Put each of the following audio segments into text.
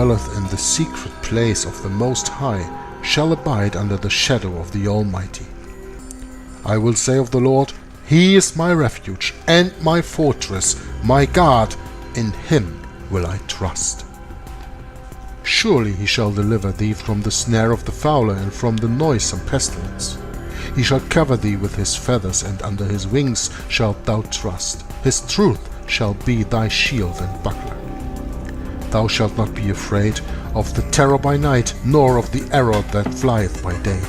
dwelleth in the secret place of the Most High shall abide under the shadow of the Almighty. I will say of the Lord, He is my refuge and my fortress, my God, in Him will I trust. Surely He shall deliver thee from the snare of the fowler and from the noisome pestilence. He shall cover thee with His feathers, and under His wings shalt thou trust. His truth shall be thy shield and buckler. Thou shalt not be afraid of the terror by night, nor of the arrow that flieth by day,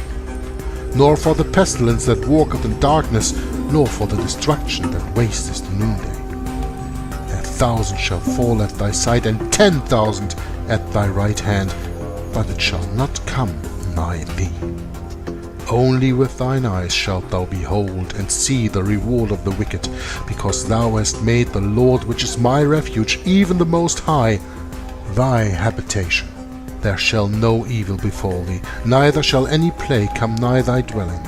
nor for the pestilence that walketh in darkness, nor for the destruction that wasteth noonday. 1,000 shall fall at thy side, and 10,000 at thy right hand, but it shall not come nigh thee. Only with thine eyes shalt thou behold and see the reward of the wicked, because thou hast made the Lord, which is my refuge, even the Most High, thy habitation. There shall no evil befall thee, neither shall any plague come nigh thy dwelling.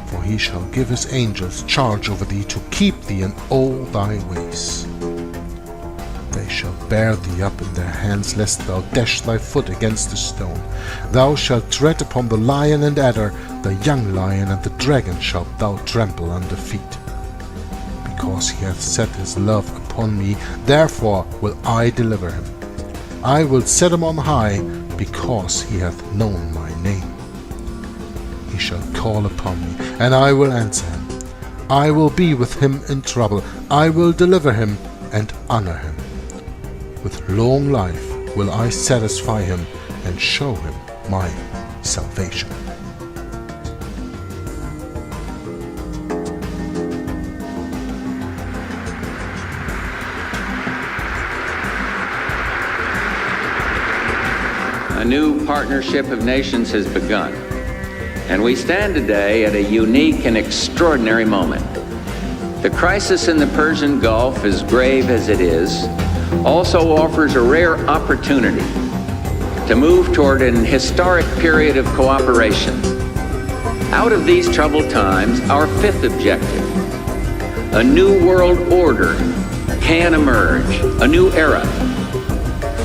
For He shall give His angels charge over thee, to keep thee in all thy ways. They shall bear thee up in their hands, lest thou dash thy foot against a stone. Thou shalt tread upon the lion and adder, the young lion and the dragon shalt thou trample under feet. Because He hath set His love upon me, therefore will I deliver him. I will set him on high, because he hath known my name. He shall call upon me, and I will answer him. I will be with him in trouble. I will deliver him and honor him. With long life will I satisfy him and show him my salvation. A new partnership of nations has begun, and we stand today at a unique and extraordinary moment. The crisis in the Persian Gulf, as grave as it is, also offers a rare opportunity to move toward an historic period of cooperation. Out of these troubled times, our fifth objective, a new world order, can emerge, a new era,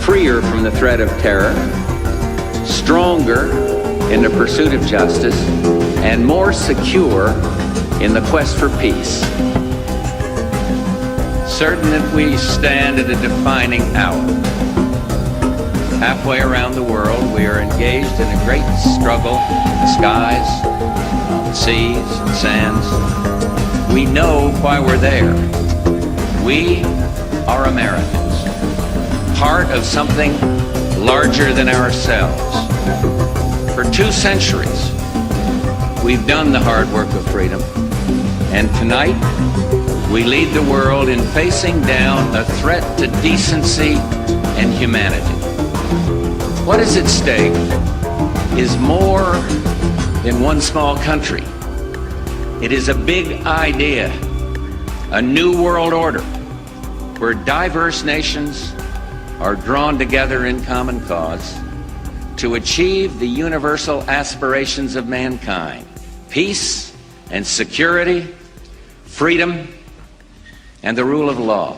freer from the threat of terror, stronger in the pursuit of justice, and more secure in the quest for peace. Certain that we stand at a defining hour. Halfway around the world, we are engaged in a great struggle in the skies, on the seas and sands. We know why we're there. We are Americans, part of something larger than ourselves. For 2 centuries, we've done the hard work of freedom, and tonight we lead the world in facing down a threat to decency and humanity. What is at stake is more than one small country. It is a big idea, a new world order, where diverse nations are drawn together in common cause to achieve the universal aspirations of mankind: peace and security, freedom, and the rule of law.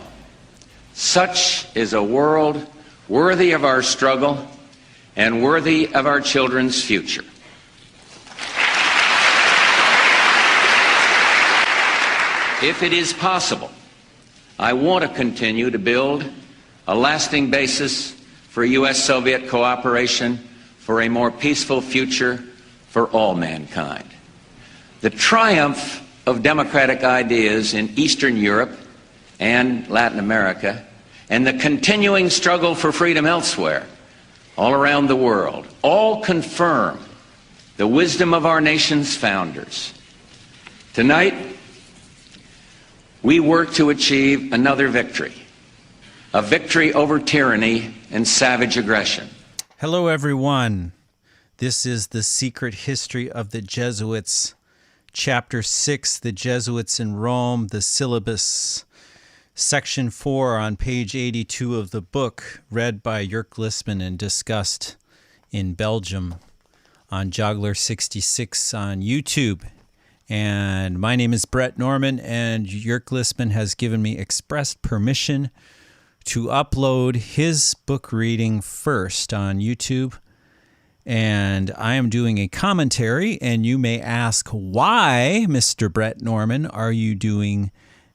Such is a world worthy of our struggle and worthy of our children's future. If it is possible, I want to continue to build a lasting basis for U.S.-Soviet cooperation for a more peaceful future for all mankind. The triumph of democratic ideas in Eastern Europe and Latin America, and the continuing struggle for freedom elsewhere, all around the world, all confirm the wisdom of our nation's founders. Tonight, we work to achieve another victory, a victory over tyranny and savage aggression. Hello, everyone. This is The Secret History of the Jesuits, Chapter 6, The Jesuits in Rome, the Syllabus, Section 4 on page 82 of the book, read by Jörg Lissman and discussed in Belgium on Joggler 66 on YouTube. And my name is Brett Norman, and Jörg Lissman has given me express permission to upload his book reading first on YouTube. And I am doing a commentary, and you may ask, why, Mr. Brett Norman, are you doing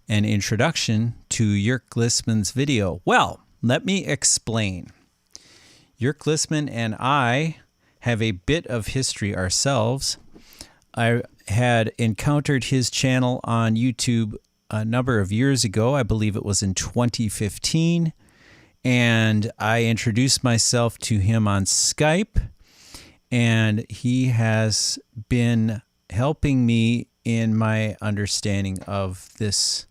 an introduction to Jörg Lissman's video? Well, let me explain. Jörg Lissman and I have a bit of history ourselves. I had encountered his channel on YouTube a number of years ago. I believe it was in 2015. And I introduced myself to him on Skype. And he has been helping me in my understanding of this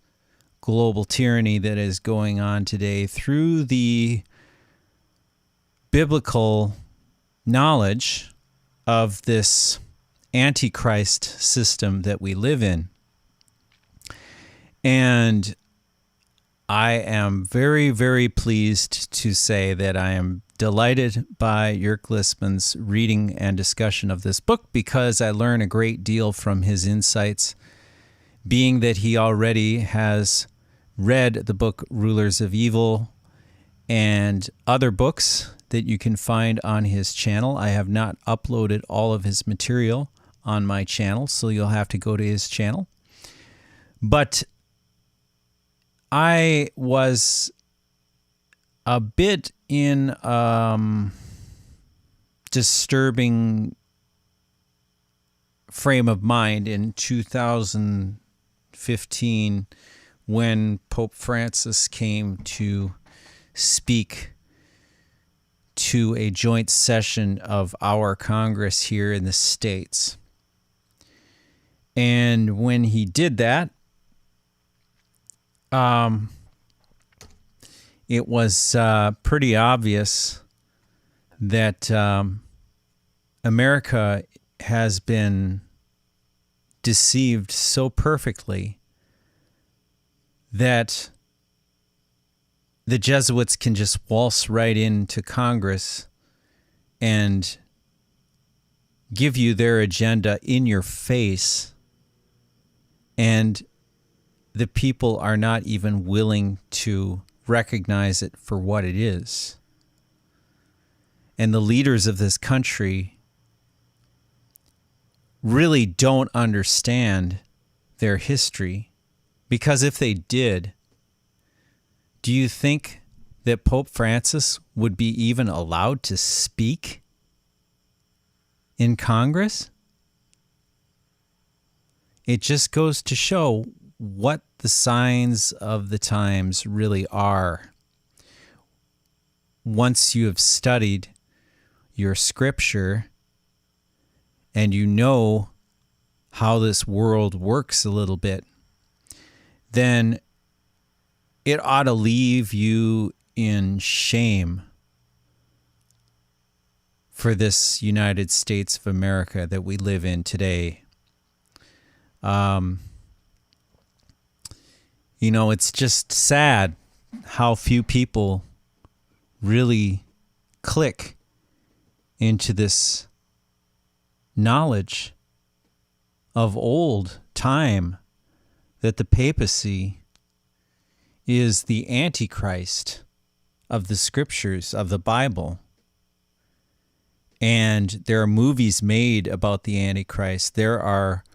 global tyranny that is going on today through the biblical knowledge of this Antichrist system that we live in. And I am very, very pleased to say that I am delighted by Jörg Lissman's reading and discussion of this book, because I learn a great deal from his insights, being that he already has read the book Rulers of Evil and other books that you can find on his channel. I have not uploaded all of his material on my channel, so you'll have to go to his channel. But I was a bit in disturbing frame of mind in 2015 when Pope Francis came to speak to a joint session of our Congress here in the States. And when he did that, it was pretty obvious that America has been deceived so perfectly that the Jesuits can just waltz right into Congress and give you their agenda in your face, and the people are not even willing to recognize it for what it is. And the leaders of this country really don't understand their history, because if they did, do you think that Pope Francis would be even allowed to speak in Congress? It just goes to show what the signs of the times really are. Once you have studied your scripture and you know how this world works a little bit, then it ought to leave you in shame for this United States of America that we live in today. You know, it's just sad how few people really click into this knowledge of old time that the papacy is the Antichrist of the scriptures of the Bible. And there are movies made about the Antichrist. There are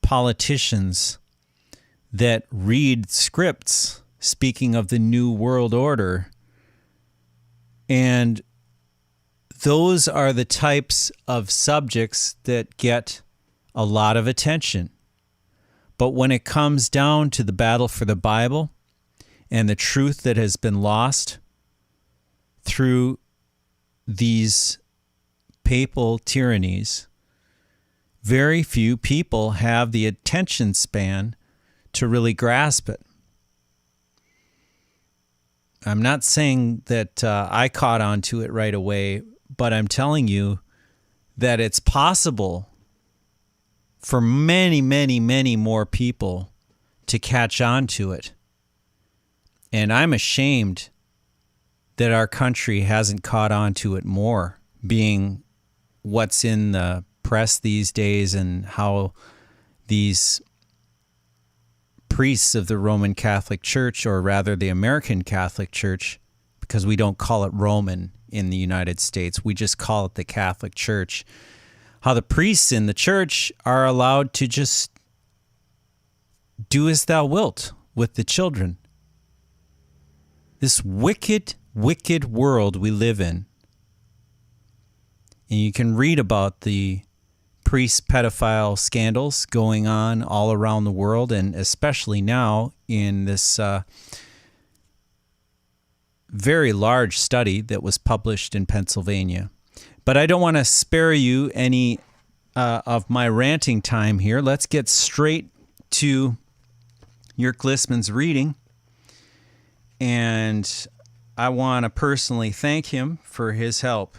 politicians that read scripts speaking of the New World Order. And those are the types of subjects that get a lot of attention. But when it comes down to the battle for the Bible and the truth that has been lost through these papal tyrannies, very few people have the attention span to really grasp it. I'm not saying that I caught on to it right away, but I'm telling you that it's possible for many, many, many more people to catch on to it. And I'm ashamed that our country hasn't caught on to it more, being what's in the press these days and how these priests of the Roman Catholic Church, or rather the American Catholic Church, because we don't call it Roman in the United States. We just call it the Catholic Church. How the priests in the church are allowed to just do as thou wilt with the children. This wicked, wicked world we live in. And you can read about the priest pedophile scandals going on all around the world, and especially now in this very large study that was published in Pennsylvania. But I don't want to spare you any of my ranting time here. Let's get straight to Jörg Listman's reading. And I want to personally thank him for his help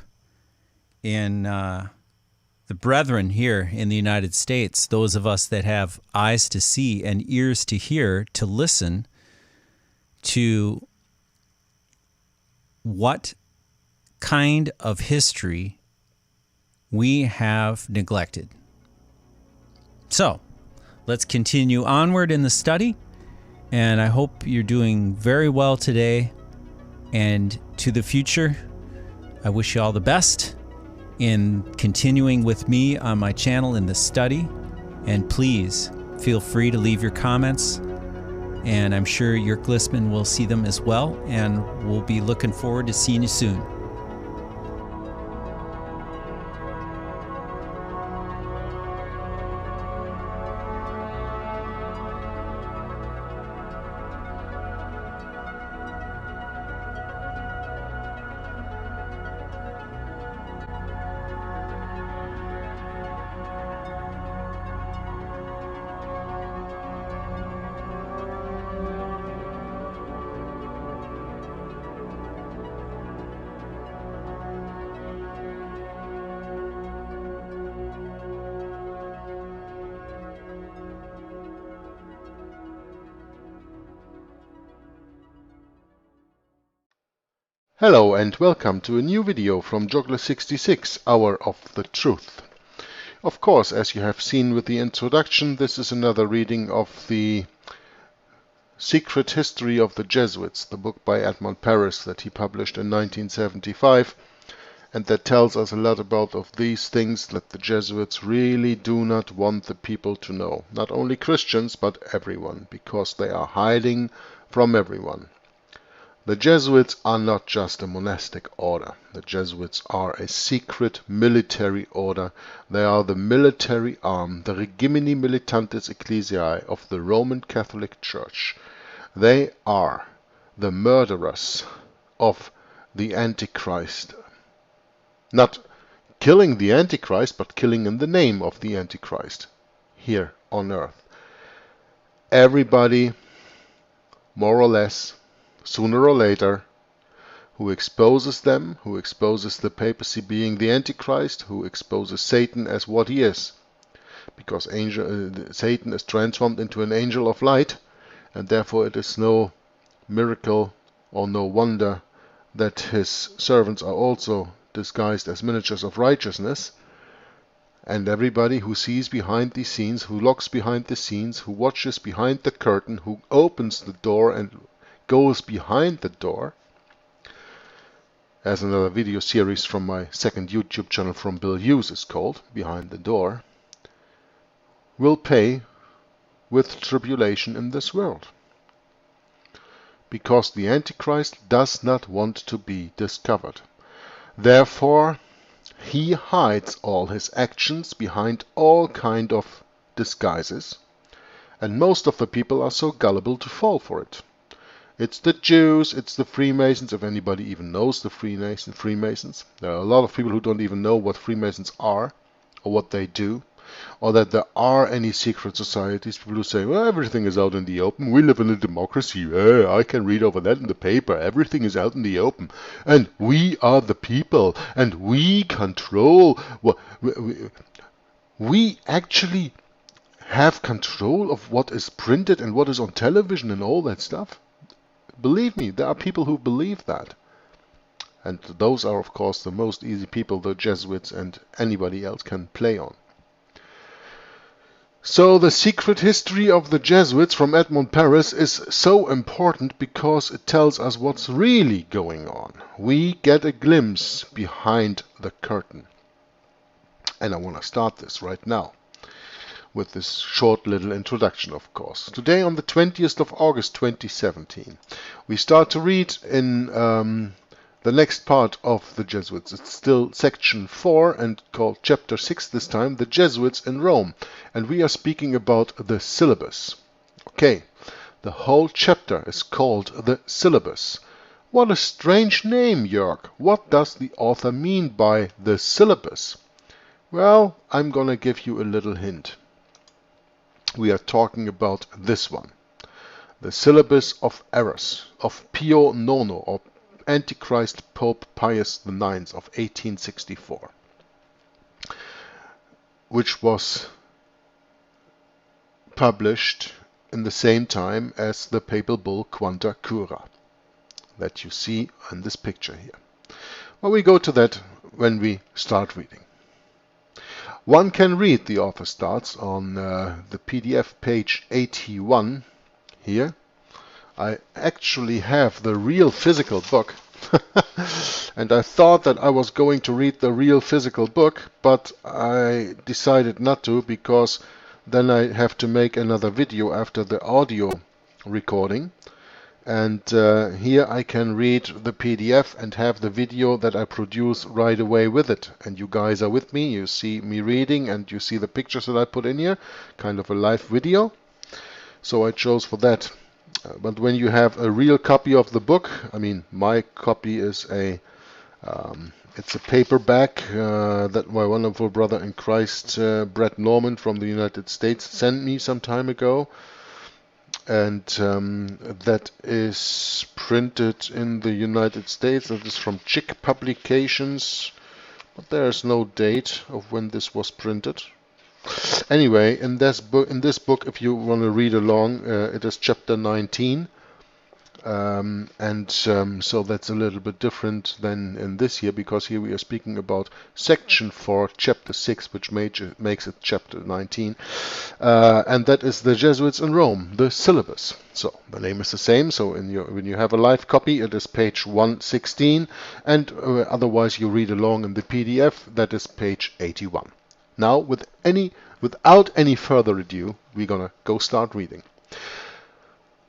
in the brethren here in the United States, those of us that have eyes to see and ears to hear, to listen to what kind of history we have neglected. So, let's continue onward in the study, and I hope you're doing very well today. And to the future, I wish you all the best in continuing with me on my channel in the study. And please feel free to leave your comments, and I'm sure Jörg Listman will see them as well, and we'll be looking forward to seeing you soon. Hello and welcome to a new video from Joggler66, Hour of the Truth. Of course, as you have seen with the introduction, this is another reading of the Secret History of the Jesuits, the book by Edmund Paris that he published in 1975, and that tells us a lot about of these things that the Jesuits really do not want the people to know. Not only Christians, but everyone, because they are hiding from everyone. The Jesuits are not just a monastic order. The Jesuits are a secret military order. They are the military arm, the Regimini Militantes Ecclesiae of the Roman Catholic Church. They are the murderers of the Antichrist. Not killing the Antichrist, but killing in the name of the Antichrist here on earth. Everybody, more or less, sooner or later, who exposes them, who exposes the papacy being the Antichrist, who exposes Satan as what he is. Because Satan is transformed into an angel of light, and therefore it is no miracle or no wonder that his servants are also disguised as miniatures of righteousness. And everybody who sees behind the scenes, who looks behind the scenes, who watches behind the curtain, who opens the door and goes behind the door, as another video series from my second YouTube channel from Bill Hughes is called, Behind the Door, will pay with tribulation in this world. Because the Antichrist does not want to be discovered. Therefore, he hides all his actions behind all kind of disguises, and most of the people are so gullible to fall for it. It's the Jews, it's the Freemasons, if anybody even knows the Freemasons. There are a lot of people who don't even know what Freemasons are, or what they do, or that there are any secret societies. People who say, well, everything is out in the open, we live in a democracy, I can read over that in the paper, everything is out in the open, and we are the people, and we control, we actually have control of what is printed and what is on television and all that stuff. Believe me, there are people who believe that. And those are, of course, the most easy people the Jesuits and anybody else can play on. So the secret history of the Jesuits from Edmond Paris is so important because it tells us what's really going on. We get a glimpse behind the curtain. And I want to start this right now with this short little introduction, of course. Today on the 20th of August 2017, we start to read in the next part of the Jesuits. It's still section 4 and called chapter 6 this time, the Jesuits in Rome. And we are speaking about the Syllabus. Okay, the whole chapter is called the Syllabus. What a strange name, Jörg. What does the author mean by the Syllabus? Well, I'm gonna give you a little hint. We are talking about this one. The Syllabus of Errors of Pio IX, or Antichrist Pope Pius IX of 1864, which was published in the same time as the papal bull Quanta Cura that you see in this picture here. Well, we go to that when we start reading. One can read, the author starts, on the PDF page 81 here. I actually have the real physical book and I thought that I was going to read the real physical book, but I decided not to because then I have to make another video after the audio recording. And here I can read the PDF and have the video that I produce right away with it. And you guys are with me, you see me reading and you see the pictures that I put in here, kind of a live video. So I chose for that. But when you have a real copy of the book, I mean, my copy is it's a paperback that my wonderful brother in Christ, Brett Norman from the United States, sent me some time ago. And that is printed in the United States. That is from Chick Publications, but there is no date of when this was printed. Anyway, in this book, if you want to read along, it is chapter 19, so that's a little bit different than in this here, because here we are speaking about section 4, chapter 6, which makes it chapter 19, and that is the Jesuits in Rome, the Syllabus. So the name is the same. So when you have a live copy, it is page 116, and otherwise you read along in the PDF, that is page 81. Now, without any further ado, we're gonna go start reading.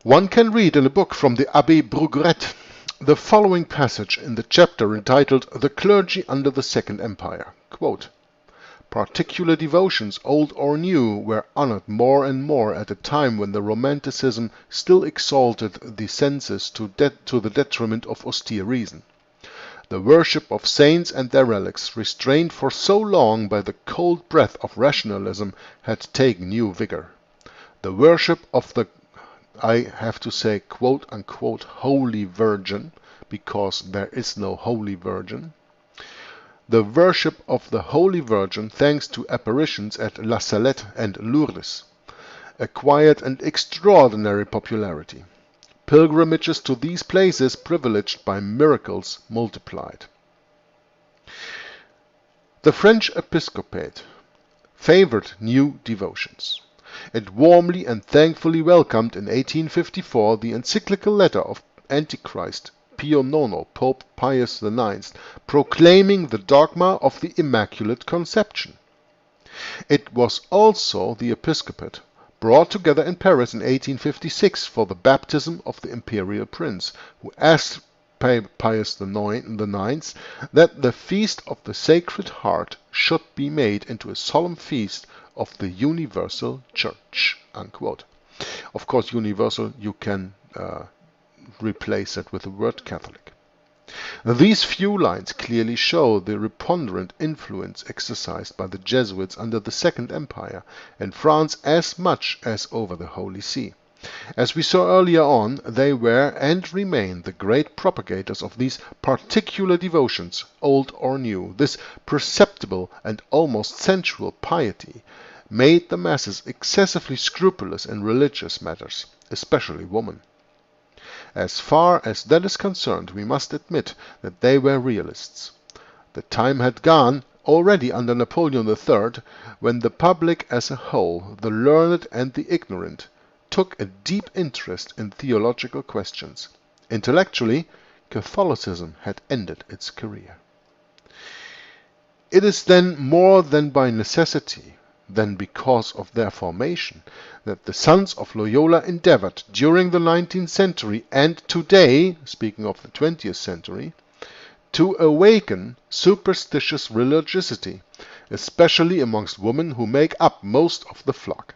One can read in a book from the Abbé Brugret the following passage in the chapter entitled The Clergy Under the Second Empire. Quote, "Particular devotions, old or new, were honored more and more at a time when the Romanticism still exalted the senses to the detriment of austere reason. The worship of saints and their relics, restrained for so long by the cold breath of rationalism, had taken new vigor. The worship of the, I have to say, quote-unquote, Holy Virgin, because there is no Holy Virgin. The worship of the Holy Virgin, thanks to apparitions at La Salette and Lourdes, acquired an extraordinary popularity. Pilgrimages to these places, privileged by miracles, multiplied. The French episcopate favored new devotions. It warmly and thankfully welcomed in 1854 the encyclical letter of Antichrist Pio IX, Pope Pius IX, proclaiming the dogma of the Immaculate Conception. It was also the episcopate brought together in Paris in 1856 for the baptism of the imperial prince, who asked Pius IX that the feast of the Sacred Heart should be made into a solemn feast of the Universal Church. Unquote. Of course, universal, you can replace it with the word Catholic. These few lines clearly show the preponderant influence exercised by the Jesuits under the Second Empire in France as much as over the Holy See. As we saw earlier on, they were and remain the great propagators of these particular devotions, old or new. This perceptible and almost sensual piety made the masses excessively scrupulous in religious matters, especially women. As far as that is concerned, we must admit that they were realists. The time had gone already under Napoleon III, when the public as a whole, the learned and the ignorant, took a deep interest in theological questions. Intellectually, Catholicism had ended its career. It is then more than by necessity, than because of their formation, that the sons of Loyola endeavored during the 19th century and today, speaking of the 20th century, to awaken superstitious religiosity, especially amongst women who make up most of the flock.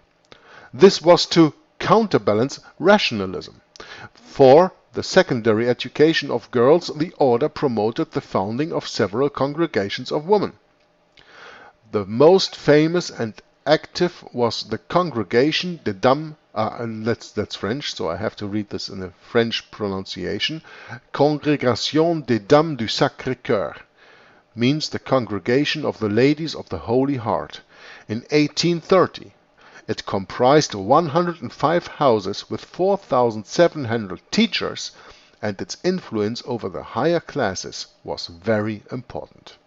This was to counterbalance rationalism. For the secondary education of girls, the order promoted the founding of several congregations of women. The most famous and active was the Congregation des Dames, and that's French, so I have to read this in a French pronunciation. Congrégation des Dames du Sacré-Cœur means the Congregation of the Ladies of the Holy Heart. In 1830, it comprised 105 houses with 4,700 teachers, and its influence over the higher classes was very important.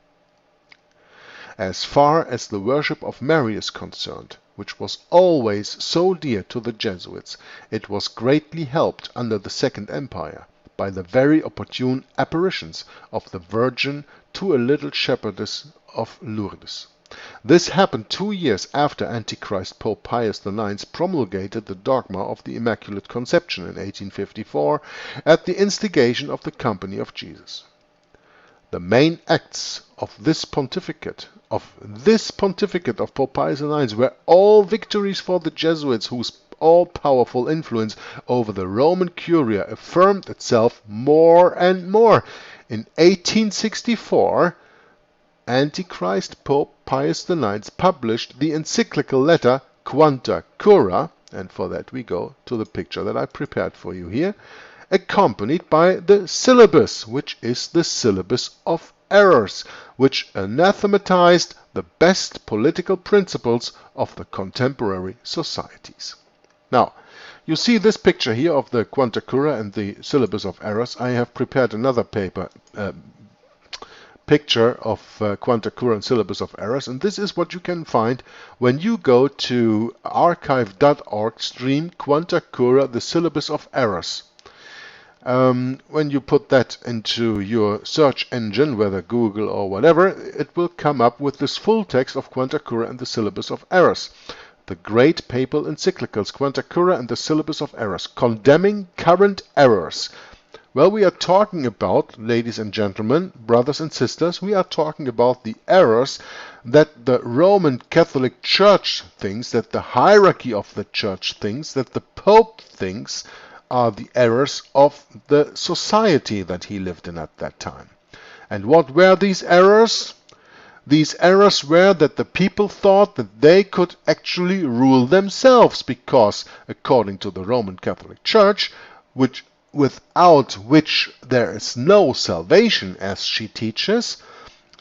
As far as the worship of Mary is concerned, which was always so dear to the Jesuits, it was greatly helped under the Second Empire by the very opportune apparitions of the Virgin to a little shepherdess of Lourdes. This happened 2 years after Antichrist Pope Pius IX promulgated the dogma of the Immaculate Conception in 1854 at the instigation of the Company of Jesus. The main acts of this pontificate of Pope Pius IX were all victories for the Jesuits, whose all-powerful influence over the Roman Curia affirmed itself more and more. In 1864, Antichrist Pope Pius IX published the encyclical letter Quanta Cura, and for that we go to the picture that I prepared for you here, accompanied by the Syllabus, which is the syllabus of errors, which anathematized the best political principles of the contemporary societies. Now, you see this picture here of the Quanta Cura and the Syllabus of Errors. I have prepared another picture of Quanta Cura and Syllabus of Errors, and this is what you can find when you go to archive.org stream Quanta Cura, the Syllabus of Errors. When you put that into your search engine, whether Google or whatever, it will come up with this full text of Quanta Cura and the Syllabus of Errors. The great papal encyclicals Quanta Cura and the Syllabus of Errors, condemning current errors. Well, we are talking about, ladies and gentlemen, brothers and sisters, we are talking about the errors that the Roman Catholic Church thinks, that the hierarchy of the Church thinks, that the Pope thinks are the errors of the society that he lived in at that time. And what were these errors? These errors were that the people thought that they could actually rule themselves, because, according to the Roman Catholic Church, without which there is no salvation, as she teaches,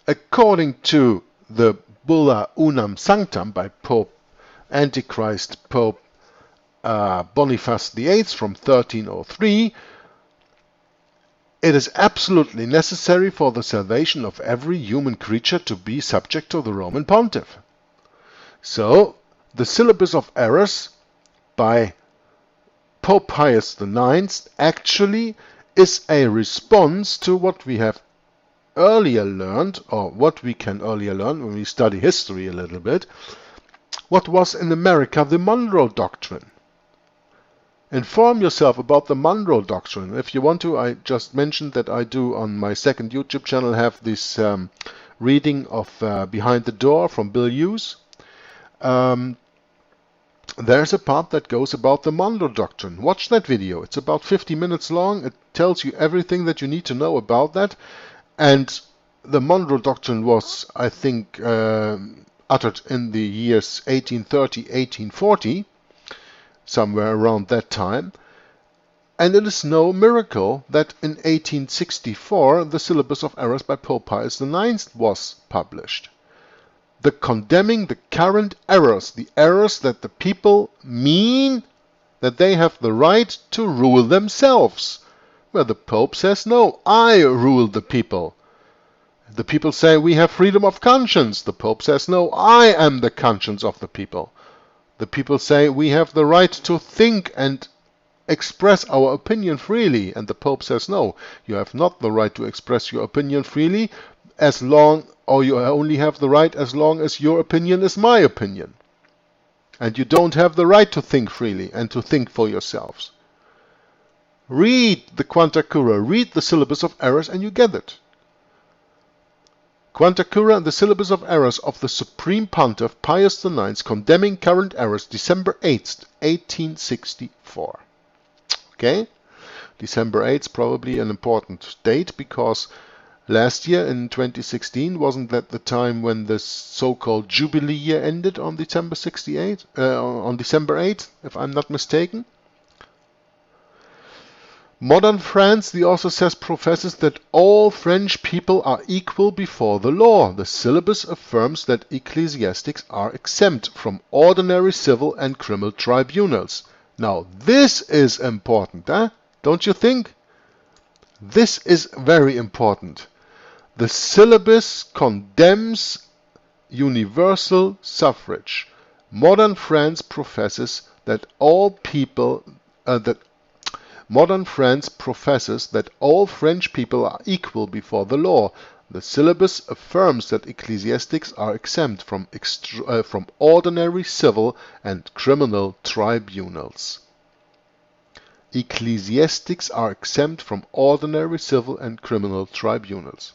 according to the Bulla Unam Sanctam by Pope Antichrist Pope Boniface VIII from 1303, it is absolutely necessary for the salvation of every human creature to be subject to the Roman Pontiff. So, the Syllabus of Errors by Pope Pius IX actually is a response to what we have earlier learned, or what we can earlier learn when we study history a little bit, what was in America the Monroe Doctrine. Inform yourself about the Monroe Doctrine. If you want to, I just mentioned that I do on my second YouTube channel have this reading of Behind the Door from Bill Hughes. There's a part that goes about the Monroe Doctrine. Watch that video. It's about 50 minutes long. It tells you everything that you need to know about that. And the Monroe Doctrine was, I think, uttered in the years 1830, 1840. Somewhere around that time, and it is no miracle that in 1864 the Syllabus of Errors by Pope Pius IX was published. The condemning the current errors, the errors that the people mean that they have the right to rule themselves, where the Pope says, no, I rule the people. The people say we have freedom of conscience. The Pope says, no, I am the conscience of the people. The people say we have the right to think and express our opinion freely. And the Pope says, no, you have not the right to express your opinion freely as long, or you only have the right as long as your opinion is my opinion. And you don't have the right to think freely and to think for yourselves. Read the Quanta Cura, read the Syllabus of Errors, and you get it. Quanta Cura and the Syllabus of Errors of the Supreme Pontiff Pius IX, condemning current errors, December 8th, 1864. Okay? December 8th, probably an important date, because last year in 2016, wasn't that the time when the so-called Jubilee year ended on December 8th, if I'm not mistaken? Modern France, the author says, professes that all French people are equal before the law. The syllabus affirms that ecclesiastics are exempt from ordinary civil and criminal tribunals. Now, this is important, don't you think? This is very important. The syllabus condemns universal suffrage. Modern France professes that all people Modern France professes that all French people are equal before the law. The syllabus affirms that ecclesiastics are exempt from ordinary civil and criminal tribunals. Ecclesiastics are exempt from ordinary civil and criminal tribunals.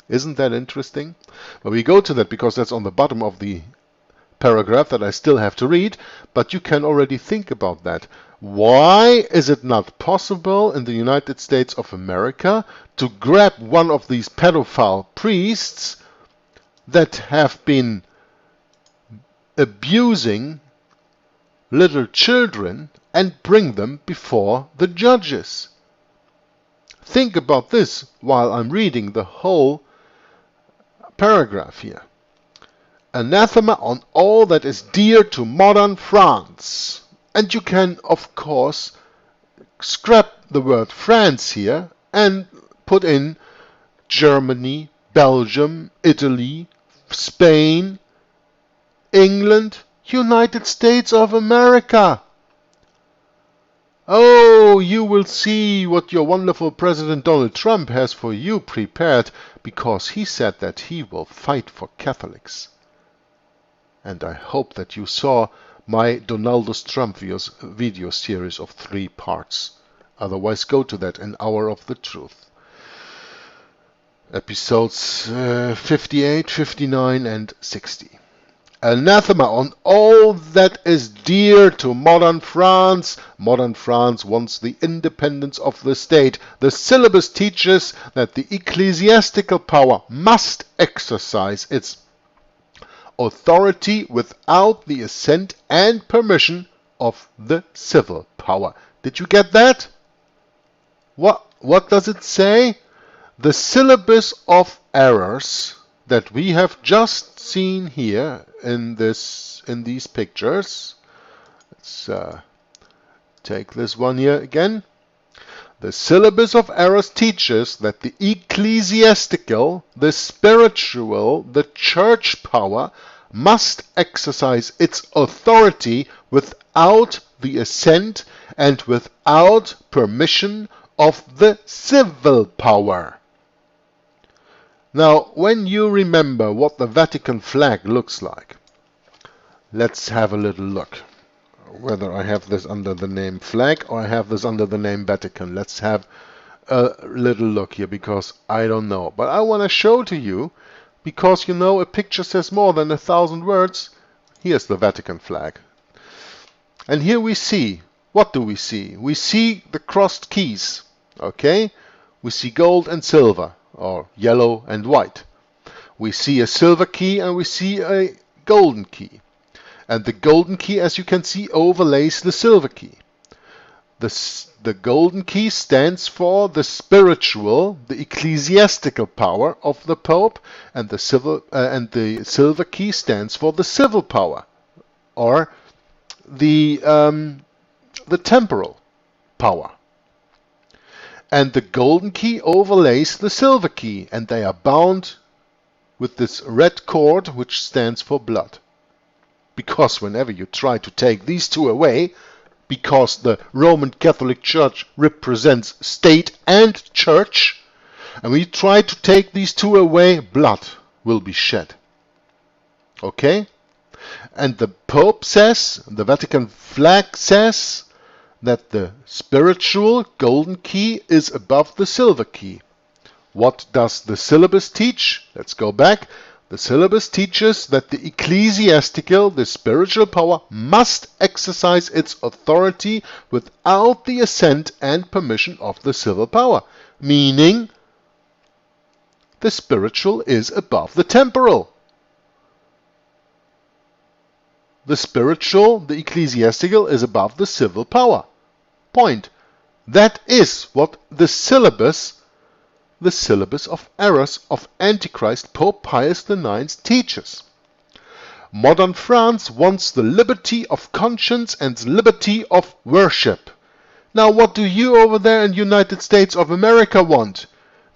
Isn't that interesting? Well, we go to that because that's on the bottom of the paragraph that I still have to read, but you can already think about that. Why is it not possible in the United States of America to grab one of these pedophile priests that have been abusing little children and bring them before the judges? Think about this while I'm reading the whole paragraph here. Anathema on all that is dear to modern France. And you can, of course, scrap the word France here and put in Germany, Belgium, Italy, Spain, England, United States of America. Oh, you will see what your wonderful President Donald Trump has for you prepared, because he said that he will fight for Catholics. And I hope that you saw my Donaldus Trump video series of 3 parts. Otherwise, go to that in Hour of the Truth. Episodes 58, 59 and 60. Anathema on all that is dear to modern France. Modern France wants the independence of the state. The syllabus teaches that the ecclesiastical power must exercise its authority without the assent and permission of the civil power. Did you get that? What does it say? The syllabus of errors that we have just seen here in these pictures. Let's take this one here again. The syllabus of errors teaches that the ecclesiastical, the spiritual, the church power must exercise its authority without the assent and without permission of the civil power. Now, when you remember what the Vatican flag looks like, let's have a little look. Whether I have this under the name flag or I have this under the name Vatican. Let's have a little look here, because I don't know. But I want to show to you, because you know a picture says more than 1,000 words. Here's the Vatican flag. And here we see, what do we see? We see the crossed keys, okay? We see gold and silver, or yellow and white. We see a silver key and we see a golden key. And the golden key, as you can see, overlays the silver key. The golden key stands for the spiritual, the ecclesiastical power of the Pope, and the silver key stands for the civil power, or the temporal power. and the golden key overlays the silver key, and they are bound with this red cord which stands for blood. Because whenever you try to take these two away, because the Roman Catholic Church represents state and church, and we try to take these two away, blood will be shed. Okay? And the Pope says, the Vatican flag says, that the spiritual golden key is above the silver key. What does the Syllabus teach? Let's go back. The Syllabus teaches that the ecclesiastical, the spiritual power, must exercise its authority without the assent and permission of the civil power, meaning the spiritual is above the temporal. The spiritual, the ecclesiastical, is above the civil power. Point. That is what the syllabus of errors of Antichrist Pope Pius IX teaches. Modern France wants the liberty of conscience and liberty of worship. Now what do you over there in the United States of America want?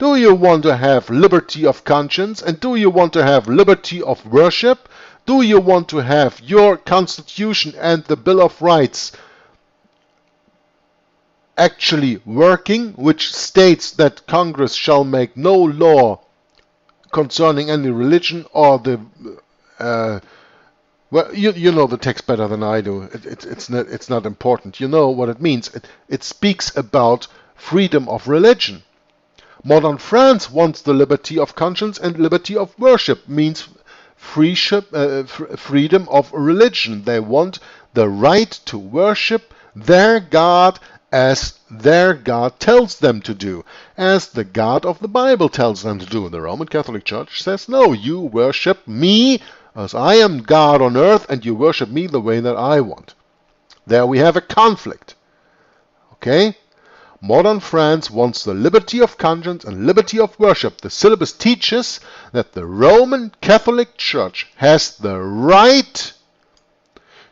Do you want to have liberty of conscience, and do you want to have liberty of worship? Do you want to have your Constitution and the Bill of Rights actually working, which states that Congress shall make no law concerning any religion or the well, you know the text better than I do. It's not important. You know what it means. It speaks about freedom of religion. Modern France wants the liberty of conscience and liberty of worship, means freedom of religion. They want the right to worship their God as their God tells them to do, as the God of the Bible tells them to do. The Roman Catholic Church says, no, you worship me as I am God on earth, and you worship me the way that I want. There we have a conflict. Okay? Modern France wants the liberty of conscience and liberty of worship. The Syllabus teaches that the Roman Catholic Church has the right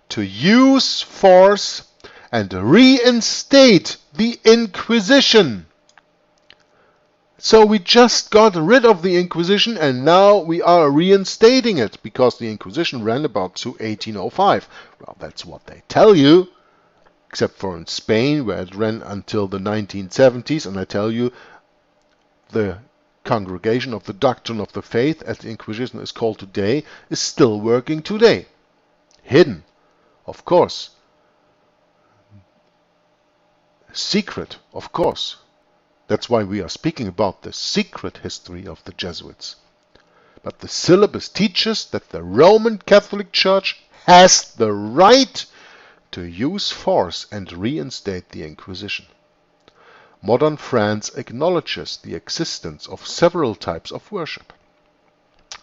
to use force and reinstate the Inquisition. So we just got rid of the Inquisition, and now we are reinstating it, because the Inquisition ran about to 1805. Well, that's what they tell you, except for in Spain, where it ran until the 1970s, and I tell you, the Congregation of the Doctrine of the Faith, as the Inquisition is called today, is still working today. Hidden, of course. Secret, of course. That's why we are speaking about the secret history of the Jesuits. But the Syllabus teaches that the Roman Catholic Church has the right to use force and reinstate the Inquisition. Modern France acknowledges the existence of several types of worship.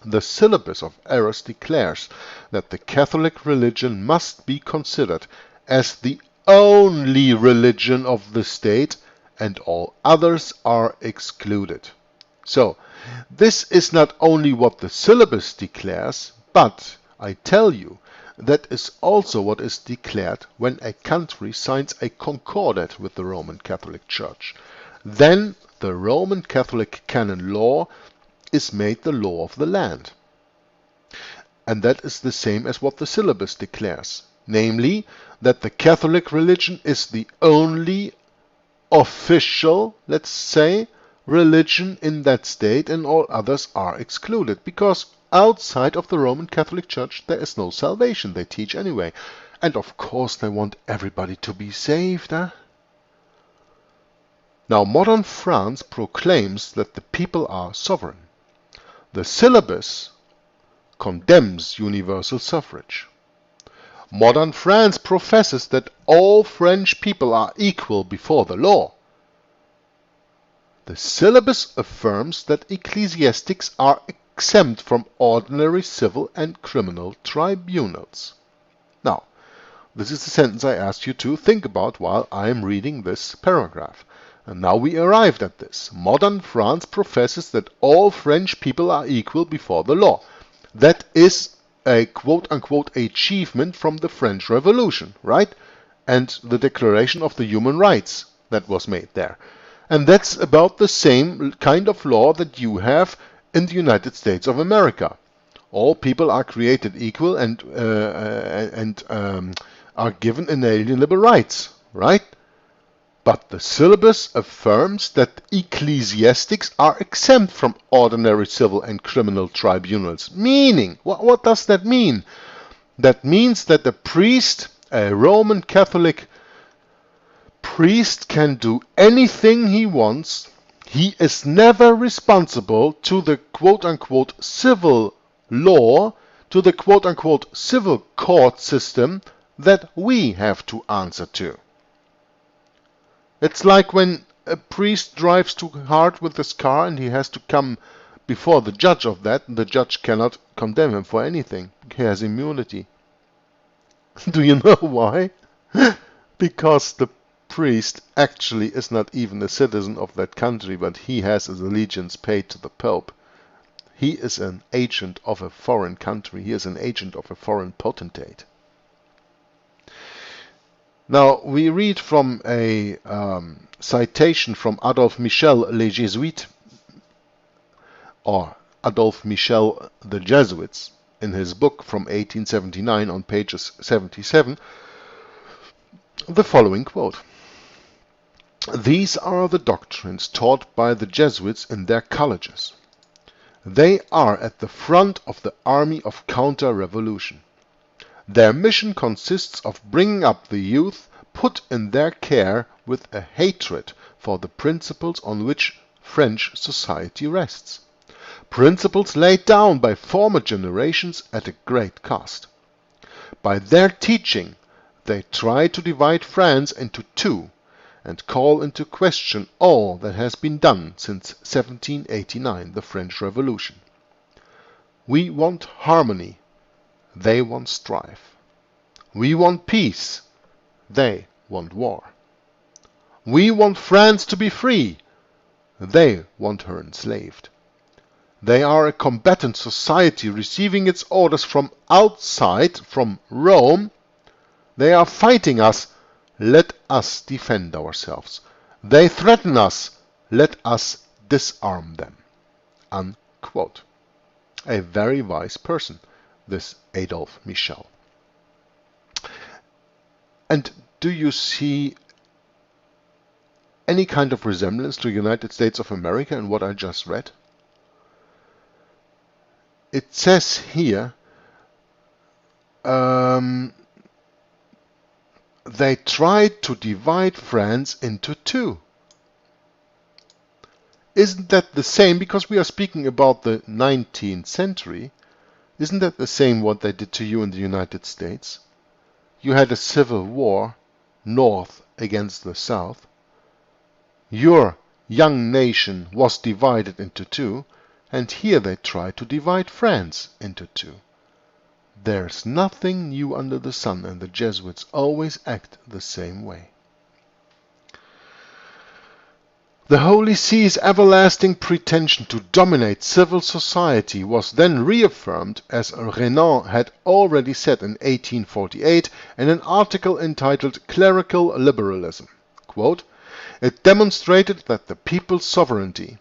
The Syllabus of Errors declares that the Catholic religion must be considered as the only religion of the state, and all others are excluded. So, this is not only what the Syllabus declares, but I tell you, that is also what is declared when a country signs a concordat with the Roman Catholic Church. Then the Roman Catholic canon law is made the law of the land. And that is the same as what the Syllabus declares, namely that the Catholic religion is the only official, let's say, religion in that state, and all others are excluded, because outside of the Roman Catholic Church there is no salvation, they teach anyway. And of course they want everybody to be saved. Now modern France proclaims that the people are sovereign. The Syllabus condemns universal suffrage. Modern France professes that all French people are equal before the law. The Syllabus affirms that ecclesiastics are exempt from ordinary civil and criminal tribunals. Now, this is the sentence I asked you to think about while I am reading this paragraph. And now we arrived at this. Modern France professes that all French people are equal before the law. That is a quote-unquote achievement from the French Revolution, right? And the Declaration of the Human Rights that was made there. And that's about the same kind of law that you have in the United States of America. All people are created equal and are given inalienable rights, right? But the syllabus affirms that ecclesiastics are exempt from ordinary civil and criminal tribunals. Meaning, what does that mean? That means that a priest, a Roman Catholic priest, can do anything he wants. He is never responsible to the quote-unquote civil law, to the quote-unquote civil court system that we have to answer to. It's like when a priest drives too hard with his car and he has to come before the judge of that, and the judge cannot condemn him for anything. He has immunity. Do you know why? Because the priest actually is not even a citizen of that country, but he has his allegiance paid to the Pope. He is an agent of a foreign country. He is an agent of a foreign potentate. Now, we read from a citation from Adolphe Michel, Les Jésuites, or Adolphe Michel, the Jesuits, in his book from 1879 on pages 77, the following quote. These are the doctrines taught by the Jesuits in their colleges. They are at the front of the army of counter-revolution. Their mission consists of bringing up the youth put in their care with a hatred for the principles on which French society rests. Principles laid down by former generations at a great cost. By their teaching, they try to divide France into two and call into question all that has been done since 1789, the French Revolution. We want harmony. They want strife. We want peace. They want war. We want France to be free. They want her enslaved. They are a combatant society receiving its orders from outside, from Rome. They are fighting us. Let us defend ourselves. They threaten us. Let us disarm them. Unquote. A very wise person, this Adolphe Michel. And do you see any kind of resemblance to the United States of America in what I just read? It says here, they tried to divide France into two. Isn't that the same, because we are speaking about the 19th century, isn't that the same what they did to you in the United States? You had a civil war, North against the South. Your young nation was divided into two, and here they try to divide France into two. There's nothing new under the sun, and the Jesuits always act the same way. The Holy See's everlasting pretension to dominate civil society was then reaffirmed, as Renan had already said in 1848 in an article entitled Clerical Liberalism. Quote, it demonstrated that the people's sovereignty,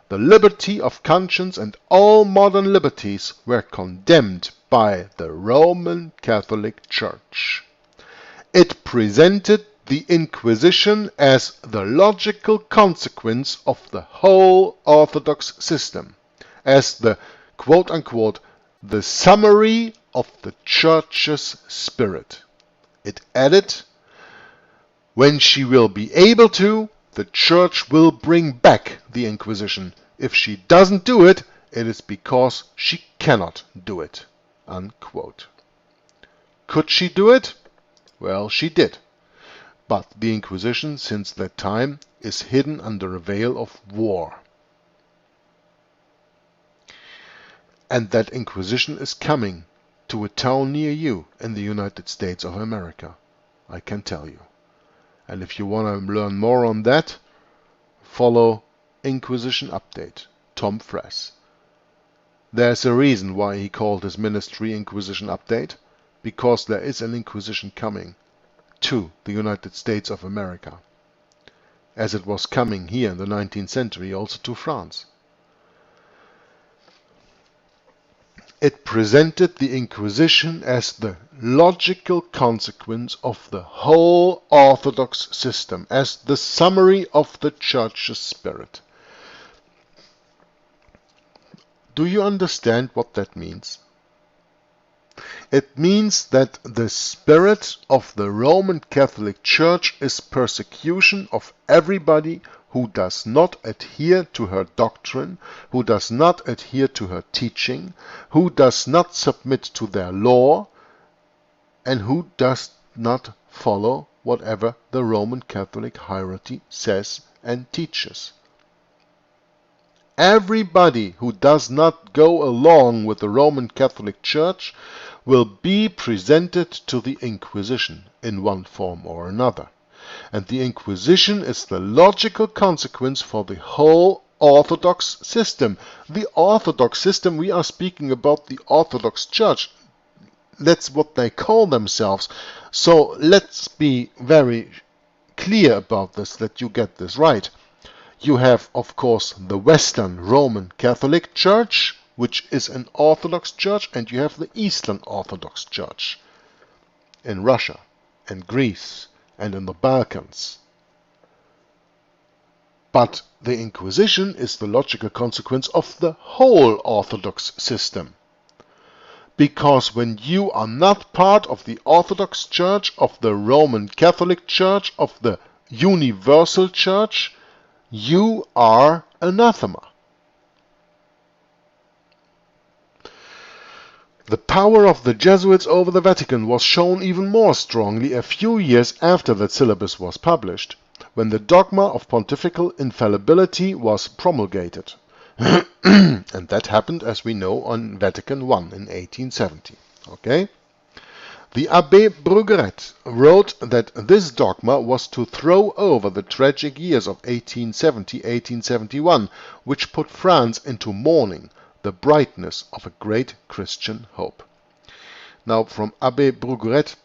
the liberty of conscience, and all modern liberties were condemned by the Roman Catholic Church. It presented the Inquisition as the logical consequence of the whole Orthodox system, as the quote-unquote the summary of the Church's spirit. It added, when she will be able to, the Church will bring back the Inquisition. If she doesn't do it, it is because she cannot do it. Unquote. Could she do it? Well, she did. But the Inquisition since that time is hidden under a veil of war. And that Inquisition is coming to a town near you in the United States of America, I can tell you. And if you want to learn more on that, follow Inquisition Update, Tom Frass. There's a reason why he called his ministry Inquisition Update, because there is an Inquisition coming to the United States of America. as it was coming here in the 19th century also to France. It presented the Inquisition as the logical consequence of the whole Orthodox system, as the summary of the Church's spirit. Do you understand what that means? It means that the spirit of the Roman Catholic Church is persecution of everybody who does not adhere to her doctrine, who does not adhere to her teaching, who does not submit to their law, and who does not follow whatever the Roman Catholic hierarchy says and teaches. Everybody who does not go along with the Roman Catholic Church will be presented to the Inquisition in one form or another. And the Inquisition is the logical consequence for the whole Orthodox system. The Orthodox system, we are speaking about the Orthodox Church. That's what they call themselves. So let's be very clear about this, that you get this right. You have, of course, the Western Roman Catholic Church, which is an Orthodox Church, and you have the Eastern Orthodox Church in Russia and Greece and in the Balkans. But the Inquisition is the logical consequence of the whole Orthodox system. Because when you are not part of the Orthodox Church, of the Roman Catholic Church, of the Universal Church, you are anathema. The power of the Jesuits over the Vatican was shown even more strongly a few years after that syllabus was published, when the dogma of pontifical infallibility was promulgated. And that happened, as we know, on Vatican I in 1870. Okay? The Abbé Brugueret wrote that this dogma was to throw over the tragic years of 1870-1871, which put France into mourning, the brightness of a great Christian hope. Now, from Abbé Brugueret,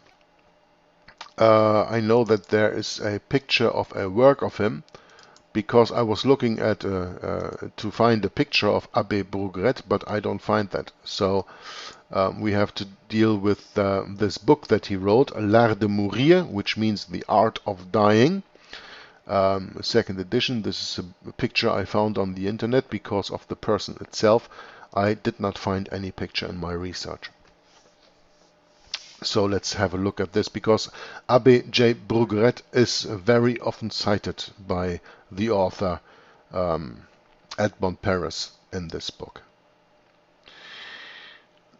I know that there is a picture of a work of him, because I was looking at to find a picture of Abbé Brugueret, but I don't find that. So we have to deal with this book that he wrote, L'Art de Mourir, which means the art of dying. Second edition. This is a picture I found on the internet because of the person itself. I did not find any picture in my research. So let's have a look at this, because Abbé J. Brugueret is very often cited by the author Edmond Paris in this book.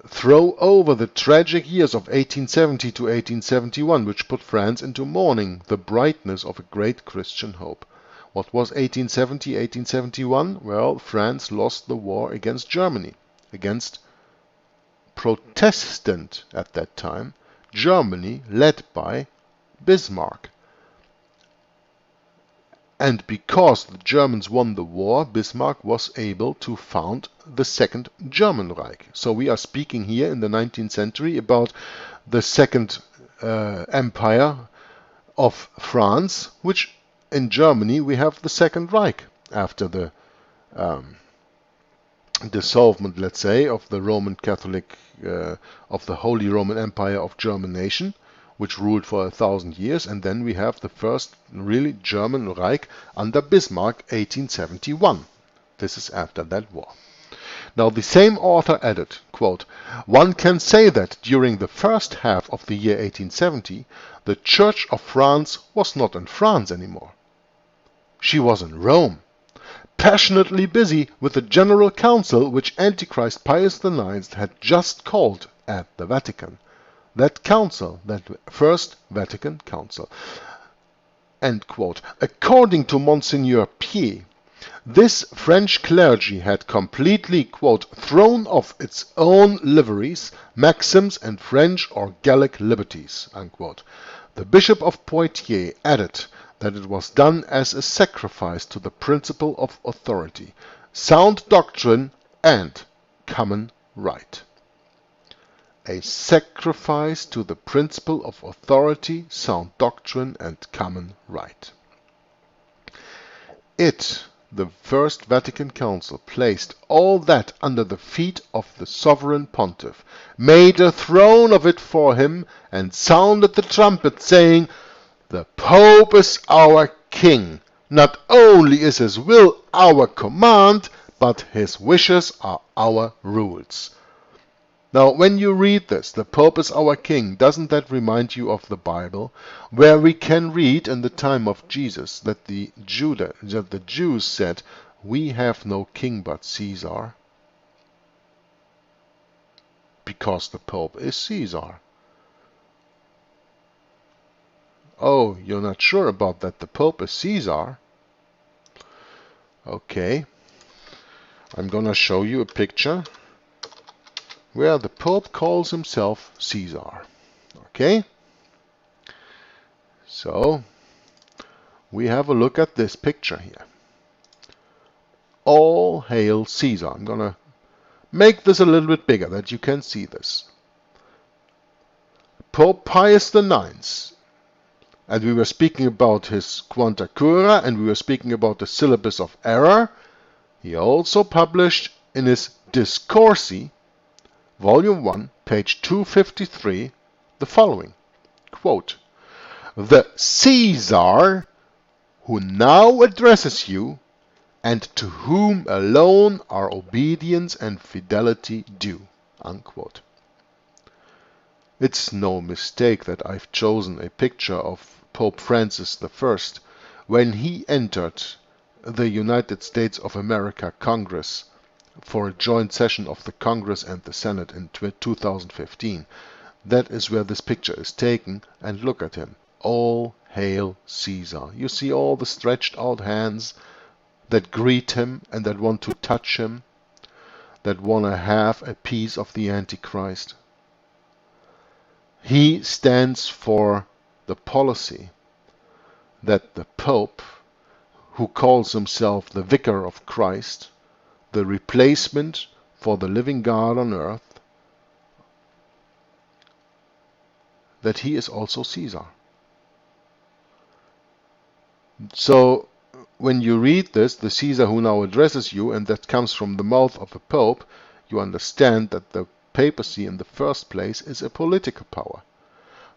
Throw over the tragic years of 1870 to 1871, which put France into mourning, the brightness of a great Christian hope. What was 1870, 1871? Well, France lost the war against Germany, against Protestant at that time Germany, led by Bismarck. And because the Germans won the war, Bismarck was able to found the Second German Reich. So we are speaking here in the 19th century about the Second Empire of France, which in Germany we have the Second Reich after the dissolvement, let's say, of the Roman Catholic, of the Holy Roman Empire of German nation, which ruled for 1,000 years, and then we have the first really German Reich under Bismarck, 1871. This is after that war. Now the same author added, quote, "One can say that during the first half of the year 1870, the Church of France was not in France anymore. She was in Rome, passionately busy with the General Council which Antichrist Pius IX had just called at the Vatican. That council, that First Vatican Council." End quote. According to Monsignor Pied, this French clergy had completely, quote, "thrown off its own liveries, maxims, and French or Gallic liberties." Unquote. The Bishop of Poitiers added that it was done as a sacrifice to the principle of authority, sound doctrine, and common right. A sacrifice to the principle of authority, sound doctrine, and common right. the First Vatican Council, placed all that under the feet of the sovereign pontiff, made a throne of it for him, and sounded the trumpet, saying, "The Pope is our king. Not only is his will our command, but his wishes are our rules." Now, when you read this, "The Pope is our king," doesn't that remind you of the Bible, where we can read in the time of Jesus that the Jews said, "We have no king but Caesar," because the Pope is Caesar. Oh, you're not sure about that? The Pope is Caesar? Okay, I'm gonna show you a picture where the Pope calls himself Caesar. Okay? So, we have a look at this picture here. All hail Caesar. I'm gonna make this a little bit bigger that you can see this. Pope Pius IX, and we were speaking about his Quanta Cura, and we were speaking about the Syllabus of Error. He also published in his Discorsi, Volume 1, page 253, the following, quote, "The Caesar who now addresses you, and to whom alone are obedience and fidelity due," unquote. It's no mistake that I've chosen a picture of Pope Francis I when he entered the United States of America Congress for a joint session of the Congress and the Senate in 2015. That is where this picture is taken, and look at him. All hail Caesar. You see all the stretched out hands that greet him and that want to touch him, that want to have a piece of the Antichrist. He stands for the policy that the Pope, who calls himself the Vicar of Christ, the replacement for the living God on earth, that he is also Caesar. So when you read this, "the Caesar who now addresses you," and that comes from the mouth of a Pope, you understand that the papacy in the first place is a political power.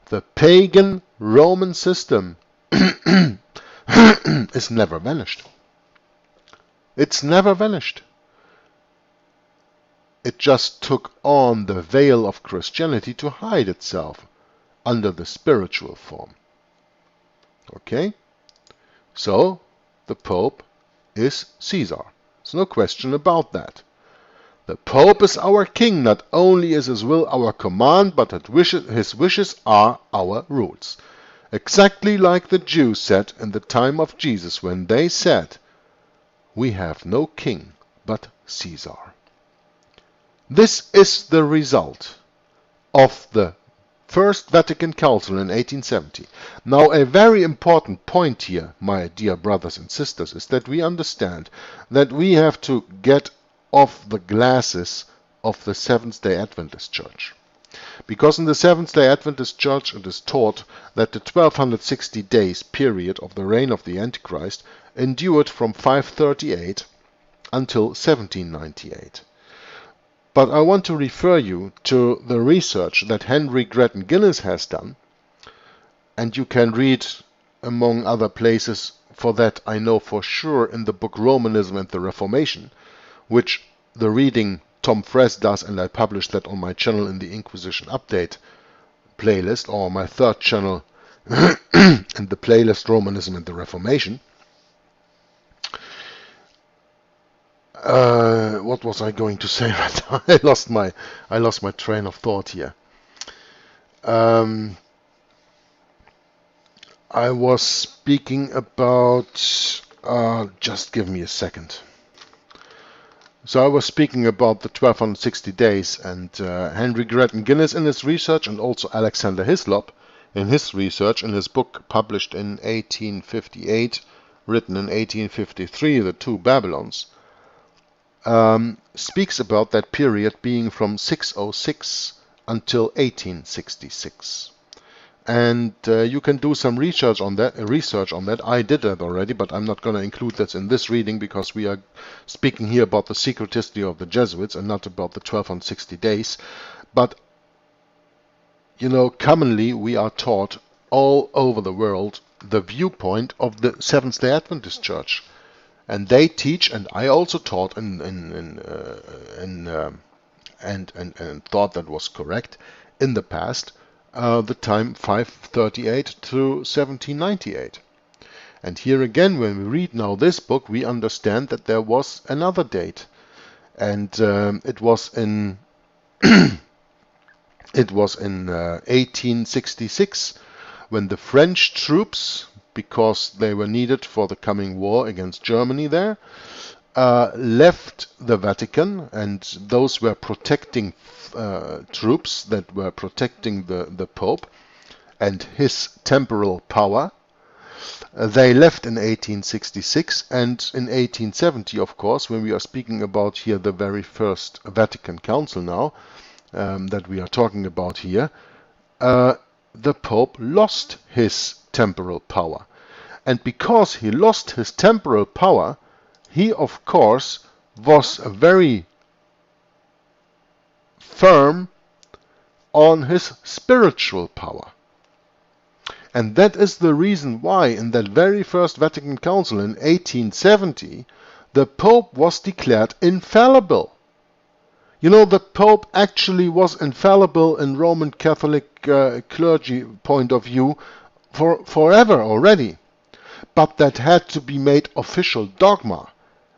The pagan Roman system is never vanished. It's never vanished. It just took on the veil of Christianity to hide itself under the spiritual form. Okay? So, the Pope is Caesar. There's no question about that. The Pope is our king. Not only is his will our command, but his wishes are our rules. Exactly like the Jews said in the time of Jesus when they said, "We have no king but Caesar." This is the result of the First Vatican Council in 1870. Now, a very important point here, my dear brothers and sisters, is that we understand that we have to get off the glasses of the Seventh-day Adventist Church. Because in the Seventh-day Adventist Church it is taught that the 1260 days period of the reign of the Antichrist endured from 538 until 1798. But I want to refer you to the research that Henry Gretton Guinness has done, and you can read, among other places, for that I know for sure, in the book Romanism and the Reformation, which the reading Tom Frass does, and I published that on my channel in the Inquisition Update playlist, or my third channel in the playlist Romanism and the Reformation. What was I going to say right now? I lost my train of thought here. I was speaking about, just give me a second. So I was speaking about the 1260 days, and Henry Gretton Guinness in his research, and also Alexander Hislop in his research, in his book published in 1858, written in 1853, The Two Babylons, speaks about that period being from 606 until 1866. And you can do some research on that. I did that already, but I'm not going to include that in this reading because we are speaking here about the secret history of the Jesuits and not about the 1260 days. But you know, commonly we are taught all over the world the viewpoint of the Seventh-day Adventist Church, and they teach, and I also taught and thought that was correct in the past, the time 538 to 1798. And here again, when we read now this book, we understand that there was another date, and it was in 1866 when the French troops, because they were needed for the coming war against Germany there, left the Vatican, and those were protecting troops that were protecting the Pope and his temporal power. They left in 1866, and in 1870, of course, when we are speaking about here the very first Vatican Council now, that we are talking about here, the Pope lost his temporal power. And because he lost his temporal power, he, of course, was very firm on his spiritual power. And that is the reason why in that very first Vatican Council in 1870, the Pope was declared infallible. You know, the Pope actually was infallible in Roman Catholic clergy point of view forever already. But that had to be made official dogma.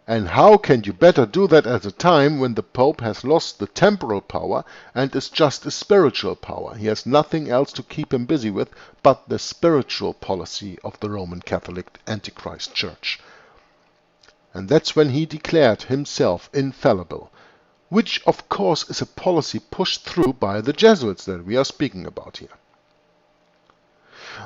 And how can you better do that at a time when the Pope has lost the temporal power and is just a spiritual power? He has nothing else to keep him busy with but the spiritual policy of the Roman Catholic Antichrist Church. And that's when he declared himself infallible, which of course is a policy pushed through by the Jesuits that we are speaking about here.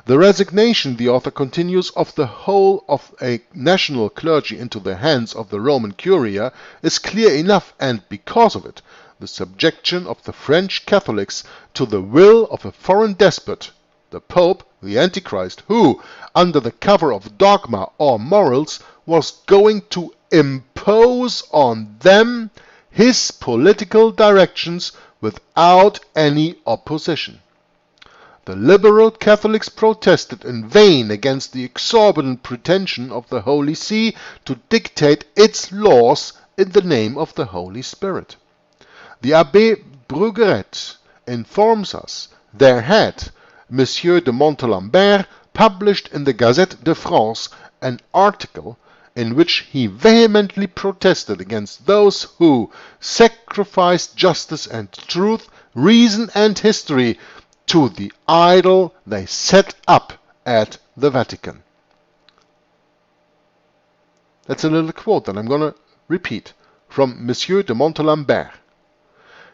The resignation, the author continues, of the whole of a national clergy into the hands of the Roman Curia is clear enough, and because of it, the subjection of the French Catholics to the will of a foreign despot, the Pope, the Antichrist, who, under the cover of dogma or morals, was going to impose on them his political directions without any opposition. The liberal Catholics protested in vain against the exorbitant pretension of the Holy See to dictate its laws in the name of the Holy Spirit. The Abbé Brugueret informs us there had Monsieur de Montalembert published in the Gazette de France an article in which he vehemently protested against those who sacrificed justice and truth, reason and history to the idol they set up at the Vatican. That's a little quote that I'm going to repeat from Monsieur de Montalembert.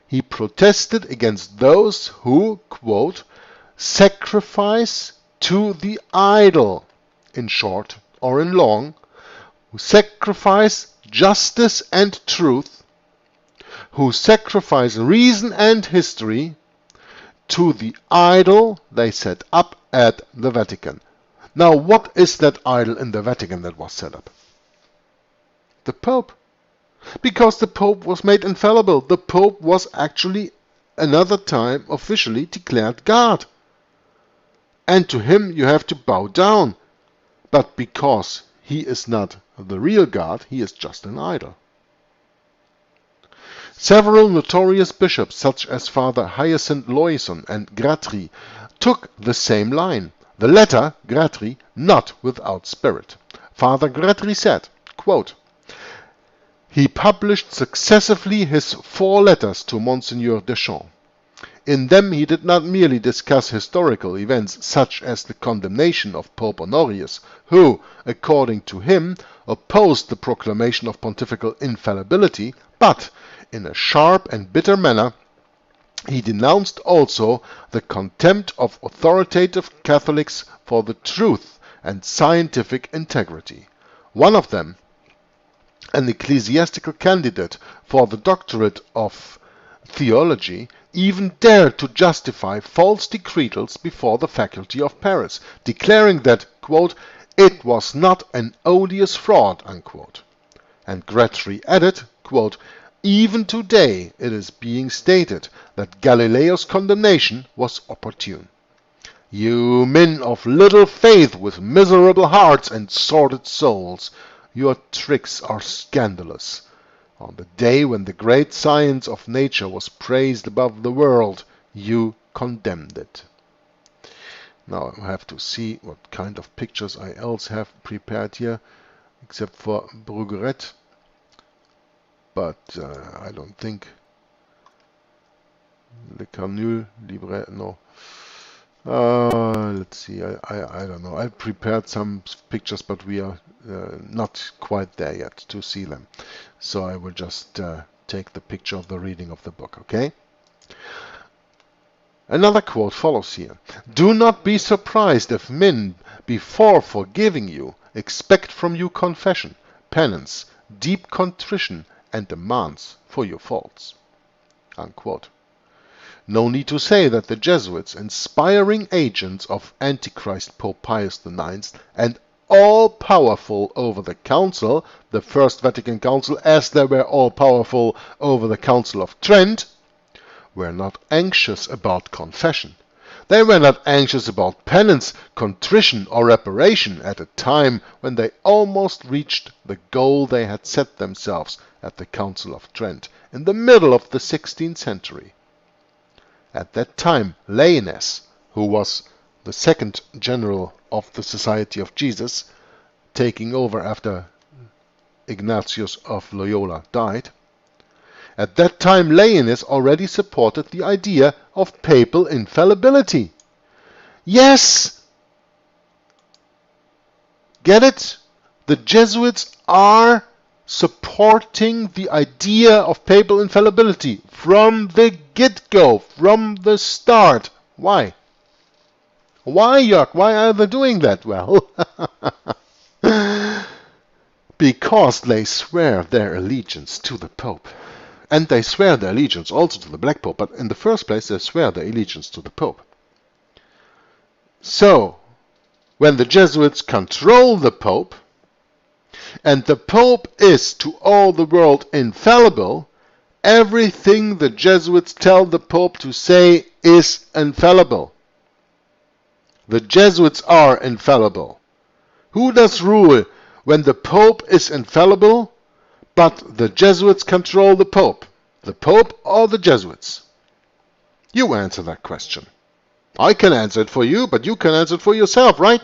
He protested against those who, quote, sacrifice to the idol, in short or in long, who sacrifice justice and truth, who sacrifice reason and history to the idol they set up at the Vatican. Now, what is that idol in the Vatican that was set up? The Pope. Because the Pope was made infallible. The Pope was actually another time officially declared God. And to him you have to bow down. But because he is not the real God, he is just an idol. Several notorious bishops, such as Father Hyacinth Loison and Gratry, took the same line. The latter, Gratry, not without spirit. Father Gratry said, quote, he published successively his 4 letters to Monseigneur Deschamps. In them he did not merely discuss historical events such as the condemnation of Pope Honorius, who, according to him, opposed the proclamation of pontifical infallibility, but, in a sharp and bitter manner, he denounced also the contempt of authoritative Catholics for the truth and scientific integrity. One of them, an ecclesiastical candidate for the doctorate of theology, even dared to justify false decretals before the faculty of Paris, declaring that, quote, it was not an odious fraud, unquote. And Grétry added, quote, even today it is being stated that Galileo's condemnation was opportune. You men of little faith with miserable hearts and sordid souls, your tricks are scandalous. On the day when the great science of nature was praised above the world, you condemned it. Now I have to see what kind of pictures I else have prepared here, except for Brugueret. But I don't think Le Canule Libre, no. Let's see, I don't know. I prepared some pictures, but we are not quite there yet to see them. So I will just take the picture of the reading of the book, okay? Another quote follows here. Do not be surprised if men, before forgiving you, expect from you confession, penance, deep contrition, and demands for your faults. Unquote. No need to say that the Jesuits, inspiring agents of Antichrist Pope Pius IX, and all-powerful over the Council, the First Vatican Council, as they were all-powerful over the Council of Trent, were not anxious about confession. They were not anxious about penance, contrition, or reparation at a time when they almost reached the goal they had set themselves at the Council of Trent in the middle of the 16th century. At that time, Leines, who was the second general of the Society of Jesus, taking over after Ignatius of Loyola died, at that time Leines already supported the idea of papal infallibility. Yes! Get it? The Jesuits are supporting the idea of papal infallibility from the get-go, from the start. Why? Why, Jörg? Why are they doing that? Well, because they swear their allegiance to the Pope. And they swear their allegiance also to the Black Pope, but in the first place they swear their allegiance to the Pope. So, when the Jesuits control the Pope, and the Pope is to all the world infallible, everything the Jesuits tell the Pope to say is infallible. The Jesuits are infallible. Who does rule when the Pope is infallible, but the Jesuits control the Pope? The Pope or the Jesuits? You answer that question. I can answer it for you, but you can answer it for yourself, right?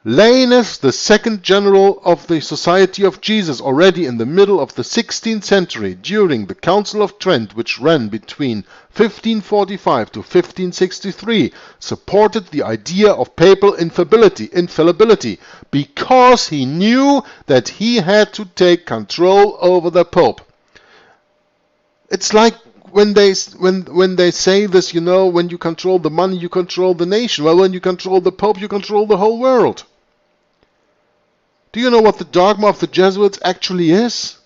Leines, the second general of the Society of Jesus, already in the middle of the 16th century, during the Council of Trent, which ran between 1545 to 1563, supported the idea of papal infallibility, because he knew that he had to take control over the Pope. It's like when they say this, you know, when you control the money, you control the nation. Well, when you control the Pope, you control the whole world. Do you know what the dogma of the Jesuits actually is?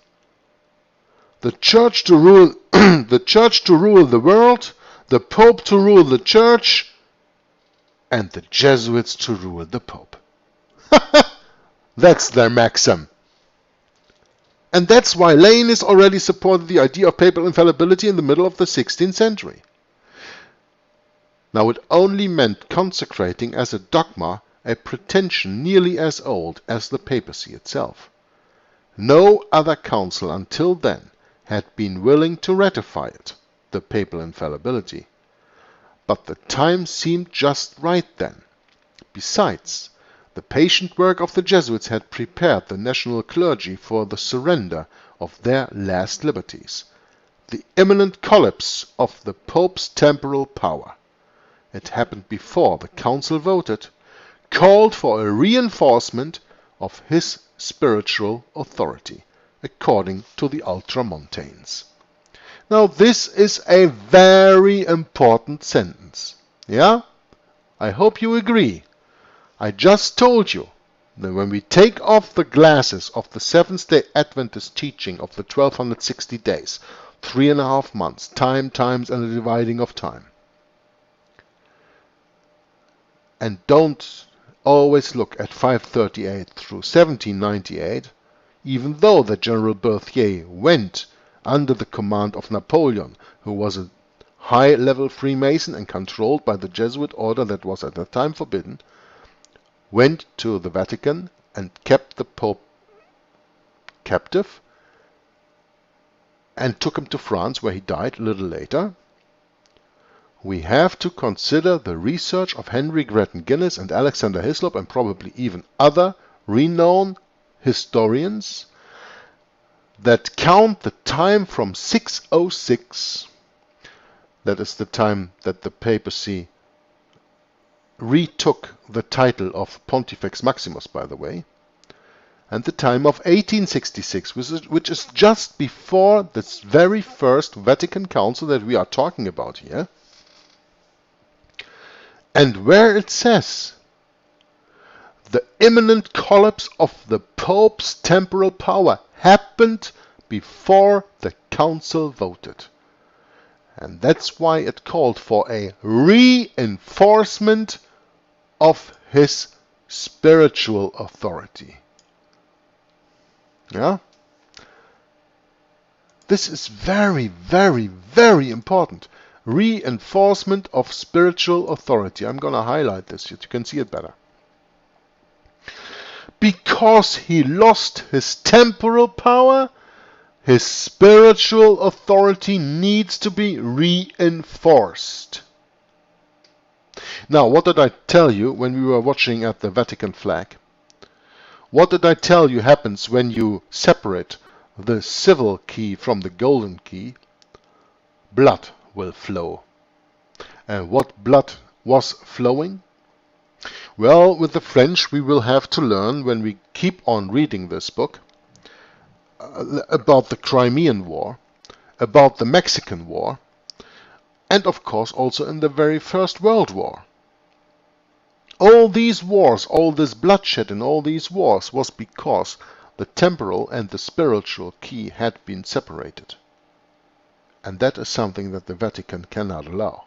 The Church to rule the Church to rule the world, the Pope to rule the Church, and the Jesuits to rule the Pope. That's their maxim. And that's why Leines already supported the idea of papal infallibility in the middle of the 16th century. Now, it only meant consecrating as a dogma a pretension nearly as old as the papacy itself. No other council until then had been willing to ratify it, the papal infallibility. But the time seemed just right then. Besides, the patient work of the Jesuits had prepared the national clergy for the surrender of their last liberties, the imminent collapse of the Pope's temporal power. It happened before the council voted, called for a reinforcement of his spiritual authority, according to the Ultramontanes. Now, this is a very important sentence. Yeah? I hope you agree. I just told you that when we take off the glasses of the Seventh-day Adventist teaching of the 1260 days, 3.5 months. Time, times, and the dividing of time. And don't always look at 538 through 1798, even though the General Berthier went under the command of Napoleon, who was a high-level Freemason and controlled by the Jesuit order that was at that time forbidden, went to the Vatican and kept the Pope captive and took him to France, where he died a little later. We have to consider the research of Henry Grattan Guinness and Alexander Hislop and probably even other renowned historians that count the time from 606, that is the time that the papacy retook the title of Pontifex Maximus, by the way, and the time of 1866, which is just before this very first Vatican Council that we are talking about here, and where it says the imminent collapse of the Pope's temporal power happened before the council voted. And that's why it called for a reinforcement of his spiritual authority. Yeah? This is very, very, very important. Reinforcement of spiritual authority. I'm going to highlight this so you can see it better. Because he lost his temporal power, his spiritual authority needs to be reinforced. Now, what did I tell you when we were watching at the Vatican flag? What did I tell you happens when you separate the civil key from the golden key? Blood will flow. And what blood was flowing? Well, with the French we will have to learn, when we keep on reading this book, about the Crimean War, about the Mexican War, and of course also in the very First World War. All these wars, all this bloodshed in all these wars was because the temporal and the spiritual key had been separated. And that is something that the Vatican cannot allow.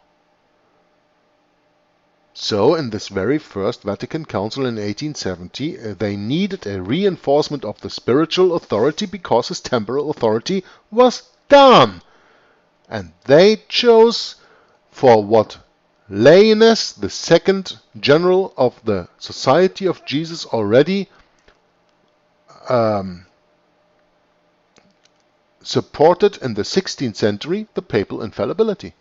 So in this very first Vatican Council in 1870, they needed a reinforcement of the spiritual authority because his temporal authority was gone. And they chose for what Lainez, the second general of the Society of Jesus, already supported in the 16th century, the papal infallibility.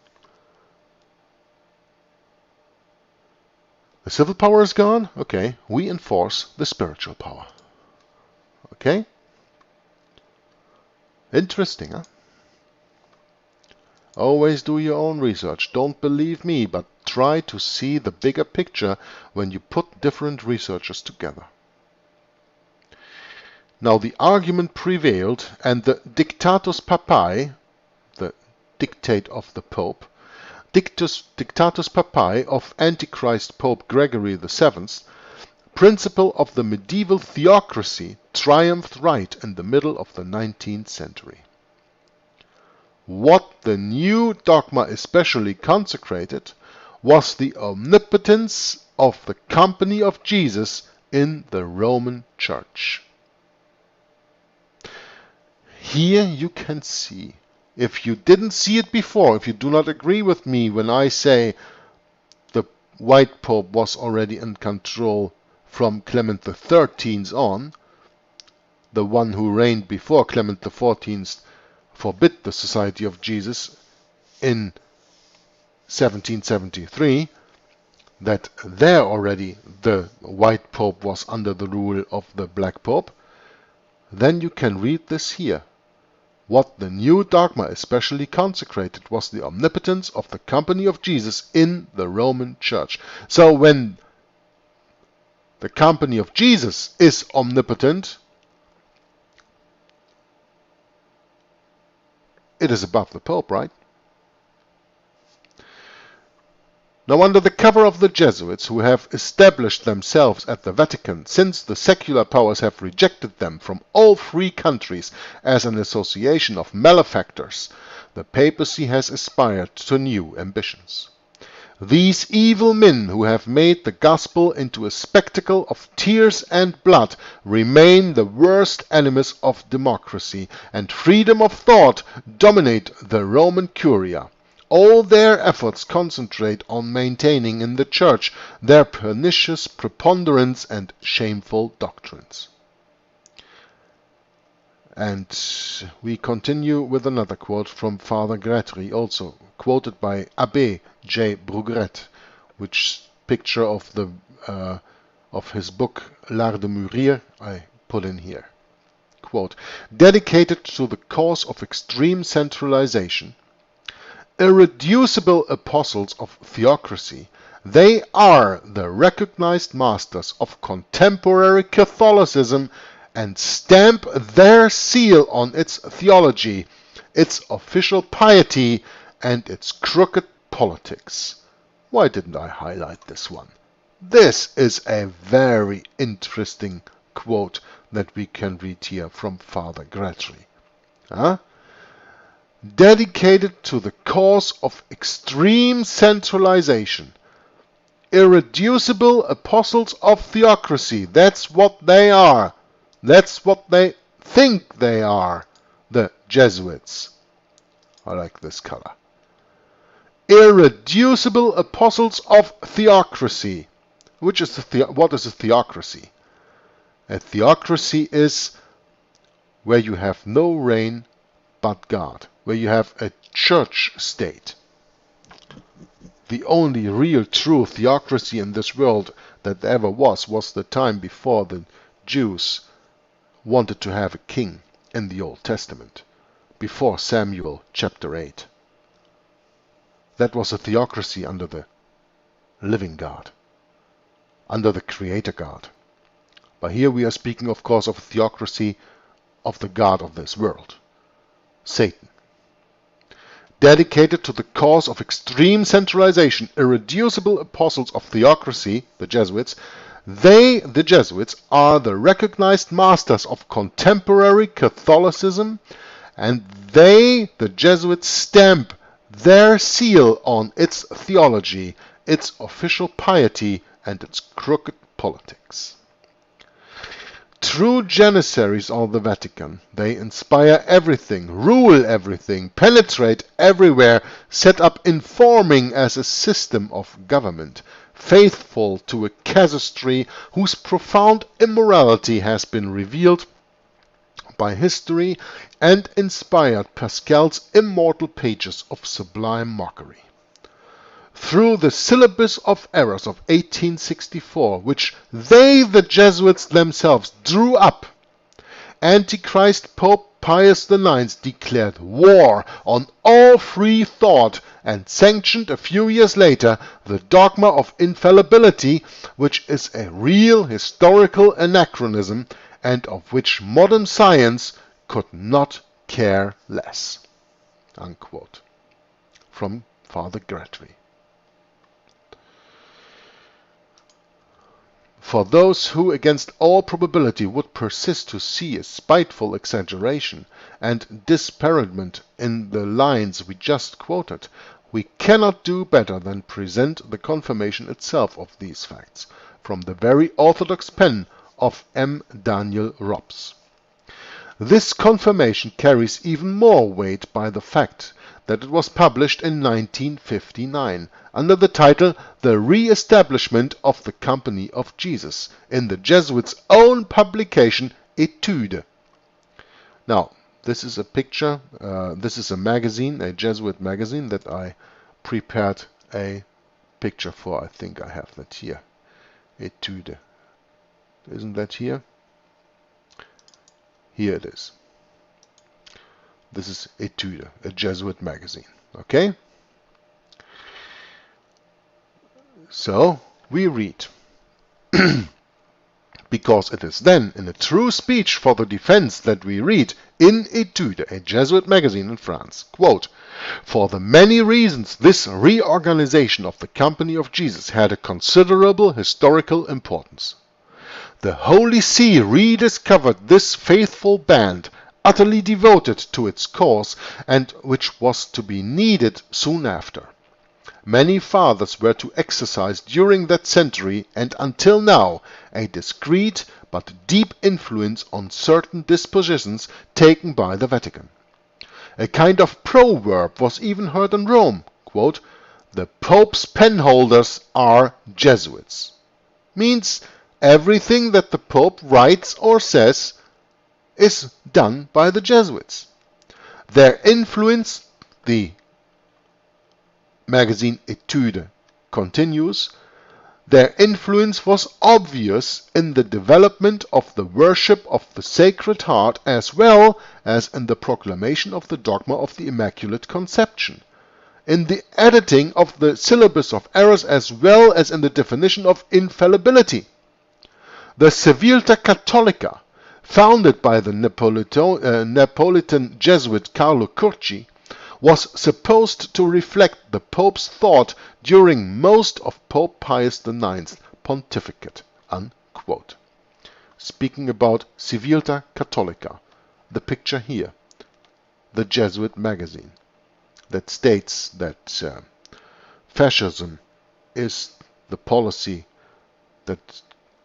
The civil power is gone. Okay, we enforce the spiritual power. Okay? Interesting, huh? Always do your own research. Don't believe me, but try to see the bigger picture when you put different researchers together. Now the argument prevailed, and the Dictatus Papae, the dictate of the Pope, Dictatus Papae of Antichrist Pope Gregory VII, principle of the medieval theocracy, triumphed right in the middle of the 19th century. What the new dogma especially consecrated was the omnipotence of the company of Jesus in the Roman Church. Here you can see, if you didn't see it before, if you do not agree with me when I say the White Pope was already in control from Clement XIII on, the one who reigned before Clement XIV forbid the Society of Jesus in 1773, that there already the White Pope was under the rule of the Black Pope, then you can read this here. What the new dogma especially consecrated was the omnipotence of the company of Jesus in the Roman Church. So when the company of Jesus is omnipotent, it is above the Pope, right? Now, under the cover of the Jesuits, who have established themselves at the Vatican since the secular powers have rejected them from all free countries as an association of malefactors, the papacy has aspired to new ambitions. These evil men who have made the gospel into a spectacle of tears and blood remain the worst enemies of democracy, and freedom of thought dominate the Roman Curia. All their efforts concentrate on maintaining in the Church their pernicious preponderance and shameful doctrines. And we continue with another quote from Father Gretry, also quoted by Abbé J. Brugret, which picture of his book L'Art de Mourir I put in here. Quote, dedicated to the cause of extreme centralization, irreducible apostles of theocracy, they are the recognized masters of contemporary Catholicism and stamp their seal on its theology, its official piety, and its crooked politics. Why didn't I highlight this one? This is a very interesting quote that we can read here from Father Gretry. Dedicated to the cause of extreme centralization, irreducible apostles of theocracy, that's what they are. That's what they think they are, the Jesuits. I like this color. Irreducible apostles of theocracy. What is a theocracy? A theocracy is where you have no reign but God, where you have a church state. The only real true theocracy in this world that ever was the time before the Jews wanted to have a king in the Old Testament, before Samuel chapter 8. That was a theocracy under the living God, under the Creator God. But here we are speaking, of course, of a theocracy of the God of this world, Satan. Dedicated to the cause of extreme centralization, irreducible apostles of theocracy, the Jesuits, they, the Jesuits, are the recognized masters of contemporary Catholicism, and they, the Jesuits, stamp their seal on its theology, its official piety, and its crooked politics. True Janissaries of the Vatican, they inspire everything, rule everything, penetrate everywhere, set up informing as a system of government, faithful to a casuistry whose profound immorality has been revealed by history and inspired Pascal's immortal pages of sublime mockery. Through the Syllabus of Errors of 1864, which they, the Jesuits themselves, drew up, Antichrist Pope Pius IX declared war on all free thought and sanctioned a few years later the dogma of infallibility, which is a real historical anachronism and of which modern science could not care less. Unquote. From Father Gretry. For those who against all probability would persist to see a spiteful exaggeration and disparagement in the lines we just quoted, we cannot do better than present the confirmation itself of these facts, from the very orthodox pen of M. Daniel Robs. This confirmation carries even more weight by the fact that it was published in 1959 under the title The Re-establishment of the Company of Jesus in the Jesuits' own publication Etude. Now, this is a picture, this is a magazine, a Jesuit magazine that I prepared a picture for. I think I have that here. Etude. Isn't that here? Here it is. This is Etude, a Jesuit magazine. Okay? So, we read. because it is then in a true speech for the defense that we read in Etude, a Jesuit magazine in France, quote, "For the many reasons this reorganization of the Company of Jesus had a considerable historical importance. The Holy See rediscovered this faithful band, utterly devoted to its cause, and which was to be needed soon after. Many fathers were to exercise during that century and until now a discreet but deep influence on certain dispositions taken by the Vatican. A kind of proverb was even heard in Rome, quote, 'The Pope's penholders are Jesuits.' Means everything that the Pope writes or says is done by the Jesuits. Their influence," the magazine Etude continues, "their influence was obvious in the development of the worship of the Sacred Heart as well as in the proclamation of the dogma of the Immaculate Conception, in the editing of the Syllabus of Errors as well as in the definition of infallibility. The Civiltà Cattolica, founded by the Neapolitan Jesuit Carlo Curci, was supposed to reflect the Pope's thought during most of Pope Pius IX's pontificate." Unquote. Speaking about Civiltà Cattolica, the picture here, the Jesuit magazine, that states that fascism is the policy that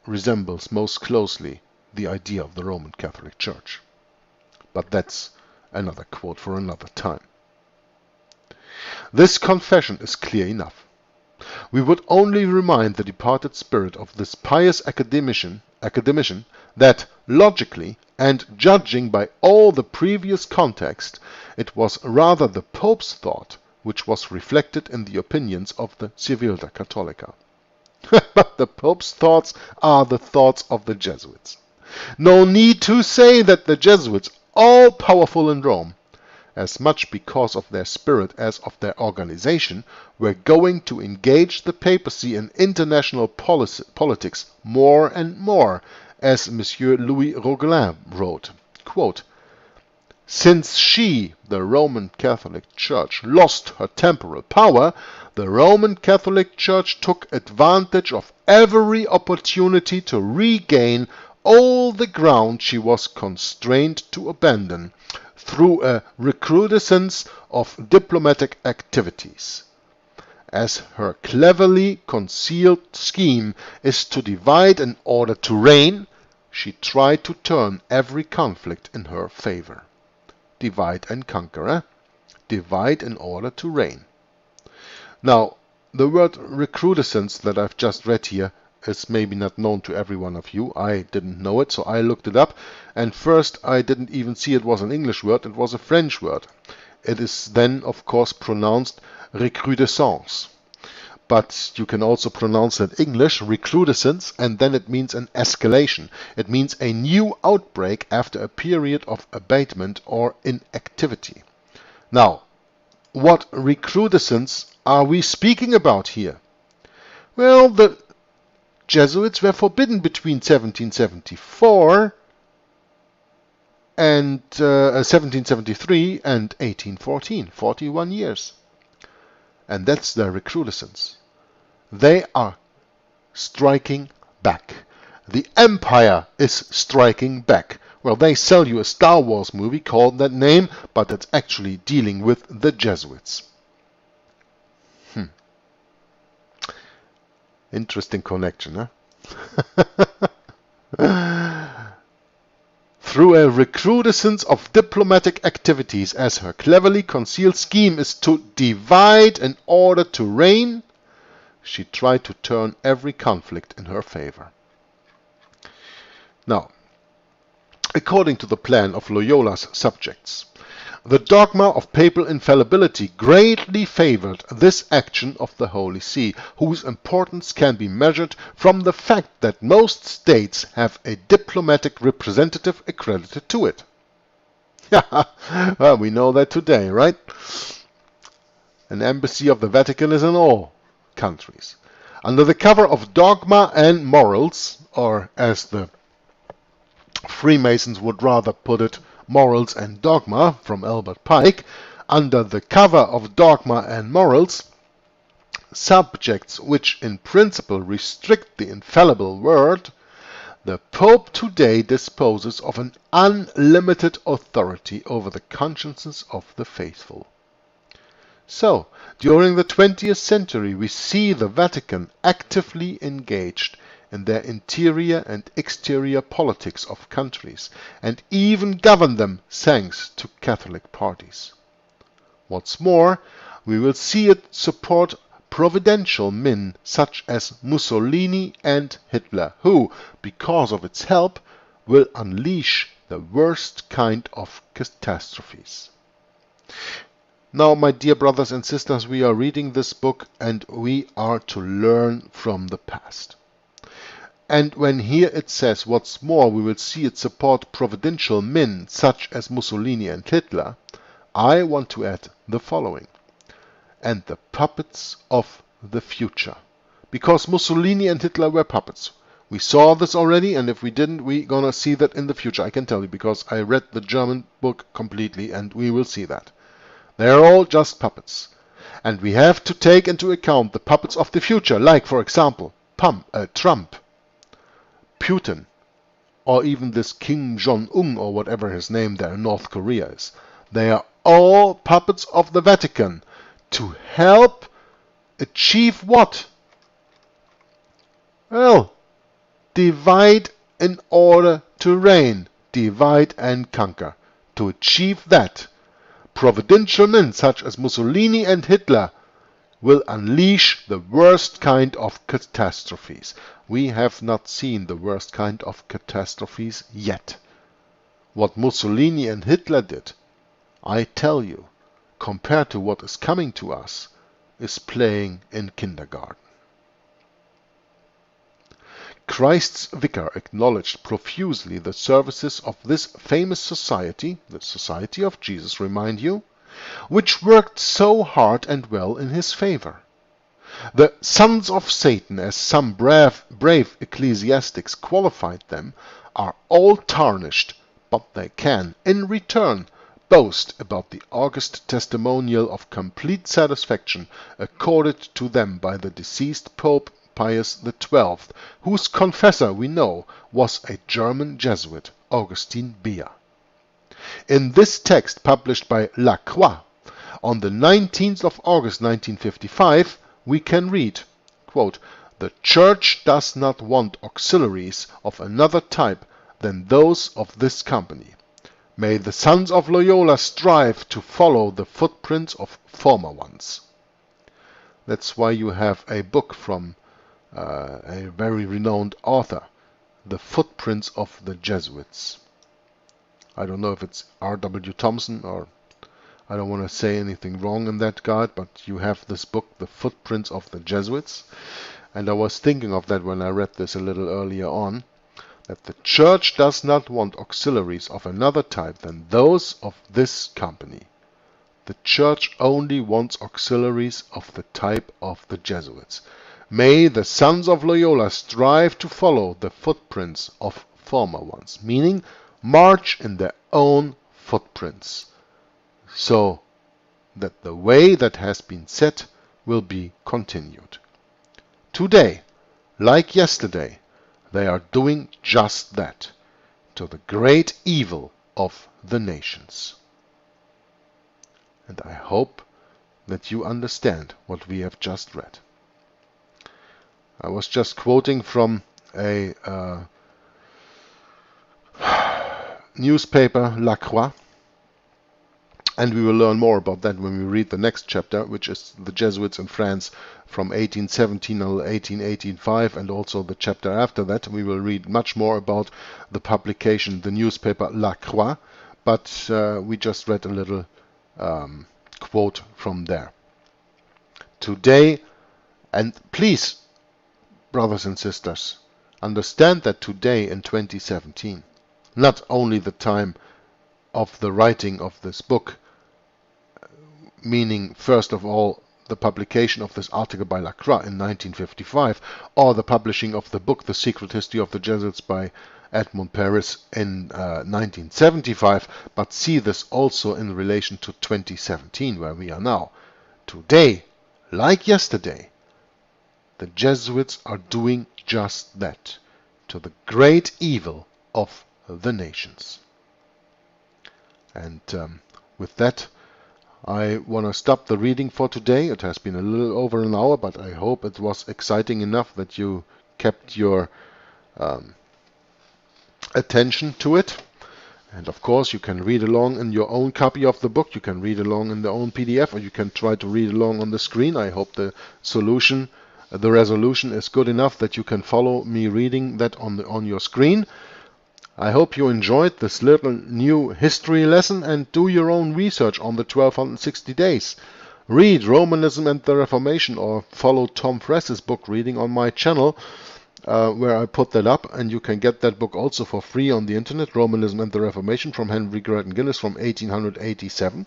resembles most closely the idea of the Roman Catholic Church. But that's another quote for another time. This confession is clear enough. We would only remind the departed spirit of this pious academician that, logically, and judging by all the previous context, it was rather the Pope's thought which was reflected in the opinions of the Civiltà Cattolica. But the Pope's thoughts are the thoughts of the Jesuits. No need to say that the Jesuits, all powerful in Rome, as much because of their spirit as of their organization, were going to engage the papacy in international politics more and more, as Monsieur Louis Roguelin wrote, quote, "Since she, the Roman Catholic Church, lost her temporal power, the Roman Catholic Church took advantage of every opportunity to regain all the ground she was constrained to abandon through a recrudescence of diplomatic activities. As her cleverly concealed scheme is to divide in order to reign, she tried to turn every conflict in her favor." Divide and conquer, eh? Divide in order to reign. Now, the word recrudescence that I've just read here is maybe not known to every one of you. I didn't know it, so I looked it up. And first, I didn't even see it was an English word. It was a French word. It is then, of course, pronounced recrudescence. But you can also pronounce it English, recrudescence, and then it means an escalation. It means a new outbreak after a period of abatement or inactivity. Now, what recrudescence are we speaking about here? Well, the Jesuits were forbidden between 1774 and 1773 and 1814, 41 years. And that's their recrudescence. They are striking back. The Empire is striking back. Well, they sell you a Star Wars movie called that name, but it's actually dealing with the Jesuits. Interesting connection, huh? Through a recrudescence of diplomatic activities, as her cleverly concealed scheme is to divide in order to reign, she tried to turn every conflict in her favor. Now, according to the plan of Loyola's subjects, the dogma of papal infallibility greatly favored this action of the Holy See, whose importance can be measured from the fact that most states have a diplomatic representative accredited to it. Well, we know that today, right? An embassy of the Vatican is in all countries. Under the cover of dogma and morals, or as the Freemasons would rather put it Morals and Dogma from Albert Pike. Under the cover of Dogma and Morals, subjects which in principle restrict the infallible word, the Pope today disposes of an unlimited authority over the consciences of the faithful. So, during the 20th century, we see the Vatican actively engaged in their interior and exterior politics of countries, and even govern them thanks to Catholic parties. What's more, we will see it support providential men such as Mussolini and Hitler, who, because of its help, will unleash the worst kind of catastrophes. Now, my dear brothers and sisters, we are reading this book and we are to learn from the past. And when here it says, what's more, we will see it support providential men such as Mussolini and Hitler, I want to add the following: and the puppets of the future. Because Mussolini and Hitler were puppets. We saw this already, and if we didn't, we're gonna see that in the future. I can tell you, because I read the German book completely, and we will see that. They're all just puppets. And we have to take into account the puppets of the future, like, for example, Trump, Putin, or even this Kim Jong-un, or whatever his name there in North Korea is. They are all puppets of the Vatican to help achieve what? Well, divide in order to reign, divide and conquer. To achieve that, providential men such as Mussolini and Hitler will unleash the worst kind of catastrophes. We have not seen the worst kind of catastrophes yet. What Mussolini and Hitler did, I tell you, compared to what is coming to us, is playing in kindergarten. Christ's vicar acknowledged profusely the services of this famous society, the Society of Jesus, remind you, which worked so hard and well in his favor. The sons of Satan, as some brave ecclesiastics qualified them, are all tarnished, but they can, in return, boast about the august testimonial of complete satisfaction accorded to them by the deceased Pope Pius XII, whose confessor, we know, was a German Jesuit, Augustin Beer. In this text published by Lacroix on the 19th of August 1955, we can read, quote, "The Church does not want auxiliaries of another type than those of this company. May the sons of Loyola strive to follow the footprints of former ones." That's why you have a book from a very renowned author, The Footprints of the Jesuits. I don't know if it's R.W. Thompson, or I don't want to say anything wrong in that regard, but you have this book, The Footprints of the Jesuits. And I was thinking of that when I read this a little earlier on, that the Church does not want auxiliaries of another type than those of this company. The Church only wants auxiliaries of the type of the Jesuits. May the sons of Loyola strive to follow the footprints of former ones, meaning march in their own footprints, so that the way that has been set will be continued. Today, like yesterday, they are doing just that, to the great evil of the nations. And I hope that you understand what we have just read. I was just quoting from a newspaper, Lacroix, and we will learn more about that when we read the next chapter, which is the Jesuits in France from 1817 until 1885, and also the chapter after that. We will read much more about the publication, the newspaper Lacroix, but we just read a little quote from there. Today, and please, brothers and sisters, understand that today in 2017, not only the time of the writing of this book, meaning first of all the publication of this article by Lacroix in 1955, or the publishing of the book The Secret History of the Jesuits by Edmund Paris in 1975, but see this also in relation to 2017, where we are now. Today, like yesterday, the Jesuits are doing just that, to the great evil of the nations. And with that, I want to stop the reading for today. It has been a little over an hour, but I hope it was exciting enough that you kept your attention to it. And of course, you can read along in your own copy of the book. You can read along in the own PDF, or you can try to read along on the screen. I hope the resolution is good enough that you can follow me reading that on your screen. I hope you enjoyed this little new history lesson, and do your own research on the 1260 days. Read Romanism and the Reformation, or follow Tom Fress's book reading on my channel, where I put that up, and you can get that book also for free on the internet, Romanism and the Reformation, from Henry Grattan Guinness from 1887.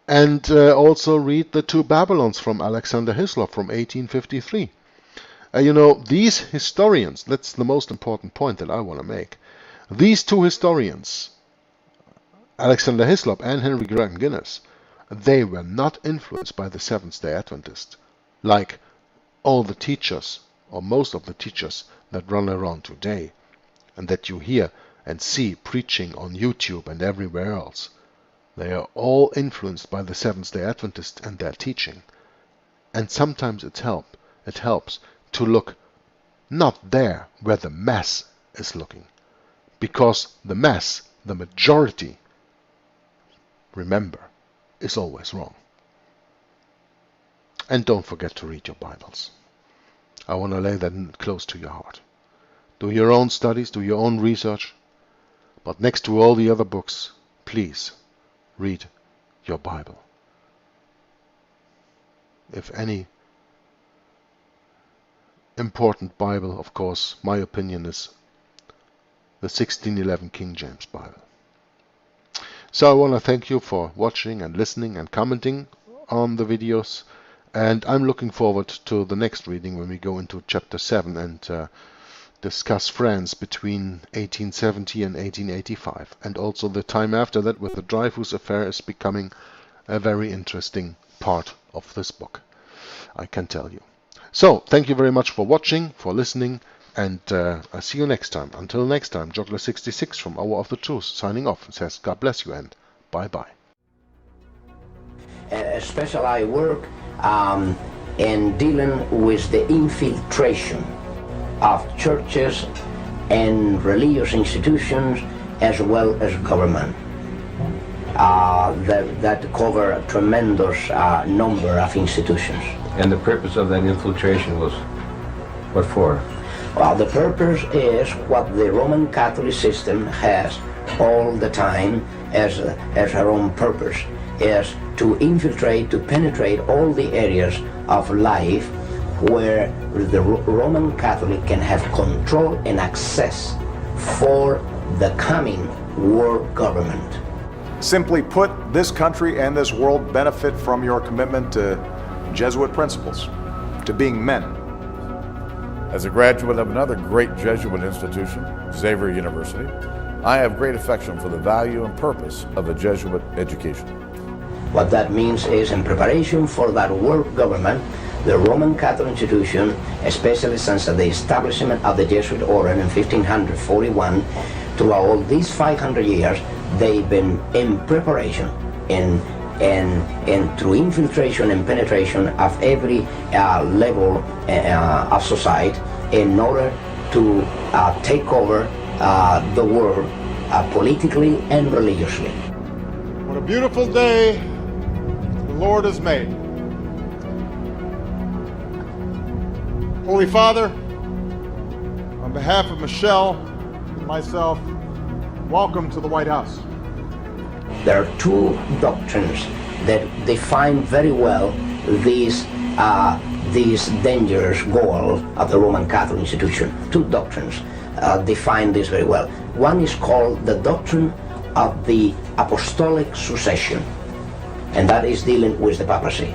And also read The Two Babylons from Alexander Hislop from 1853. These historians, that's the most important point that I want to make. These two historians, Alexander Hislop and Henry Grattan Guinness, they were not influenced by the Seventh-day Adventist, like all the teachers, or most of the teachers that run around today, and that you hear and see preaching on YouTube and everywhere else. They are all influenced by the Seventh-day Adventists and their teaching. And sometimes it helps to look not there where the mass is looking, because the mass, the majority, remember, is always wrong. And don't forget to read your Bibles. I want to lay that close to your heart. Do your own studies, do your own research, but next to all the other books, please read your Bible. If any important Bible, of course, my opinion is the 1611 King James Bible. So I want to thank you for watching and listening and commenting on the videos, and I'm looking forward to the next reading when we go into chapter 7 and discuss France between 1870 and 1885, and also the time after that, with the Dreyfus affair, is becoming a very interesting part of this book, I can tell you. So thank you very much for watching, for listening, and I'll see you next time. Until next time, Joggler66 from Hour of the Truth signing off. It says God bless you and bye-bye. Especially I work in dealing with the infiltration of churches and religious institutions as well as government. That cover a tremendous number of institutions. And the purpose of that infiltration was what for? Well, the purpose is what the Roman Catholic system has all the time as her own purpose, is to infiltrate, to penetrate all the areas of life where the Roman Catholic can have control and access for the coming world government. Simply put, this country and this world benefit from your commitment to Jesuit principles, to being men. As a graduate of another great Jesuit institution, Xavier University, I have great affection for the value and purpose of the Jesuit education. What that means is, in preparation for that world government, the Roman Catholic institution, especially since the establishment of the Jesuit order in 1541, throughout all these 500 years, they've been in preparation and through infiltration and penetration of every level of society in order to take over the world politically and religiously. What a beautiful day the Lord has made. Holy Father, on behalf of Michelle and myself, welcome to the White House. There are two doctrines that define very well these dangerous goals of the Roman Catholic institution. Two doctrines define this very well. One is called the doctrine of the apostolic succession, and that is dealing with the papacy.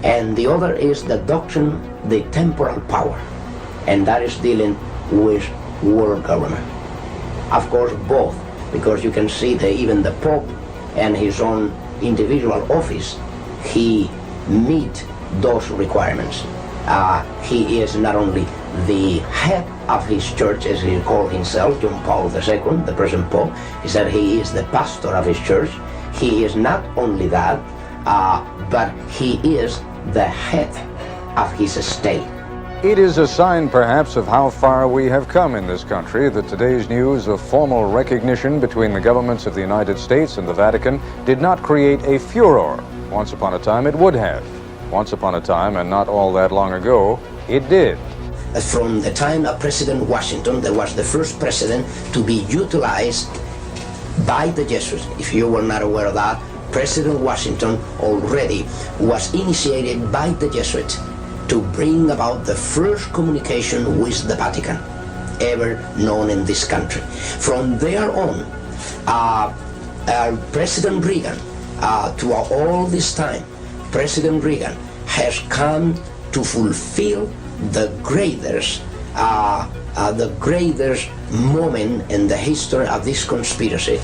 and the other is the doctrine, the temporal power, and that is dealing with world government. Of course, both, because you can see that even the Pope and his own individual office, he meet those requirements. He is not only the head of his church, as he called himself, John Paul II, the present Pope. He said he is the pastor of his church. He is not only that, but he is the head of his state. It is a sign, perhaps, of how far we have come in this country that today's news of formal recognition between the governments of the United States and the Vatican did not create a furor. Once upon a time, it would have. Once upon a time, and not all that long ago, it did. From the time of President Washington, there was the first president to be utilized by the Jesuits. If you were not aware of that, President Washington already was initiated by the Jesuits to bring about the first communication with the Vatican ever known in this country. From there on, President Reagan, to all this time, President Reagan has come to fulfill the greatest moment in the history of this conspiracy.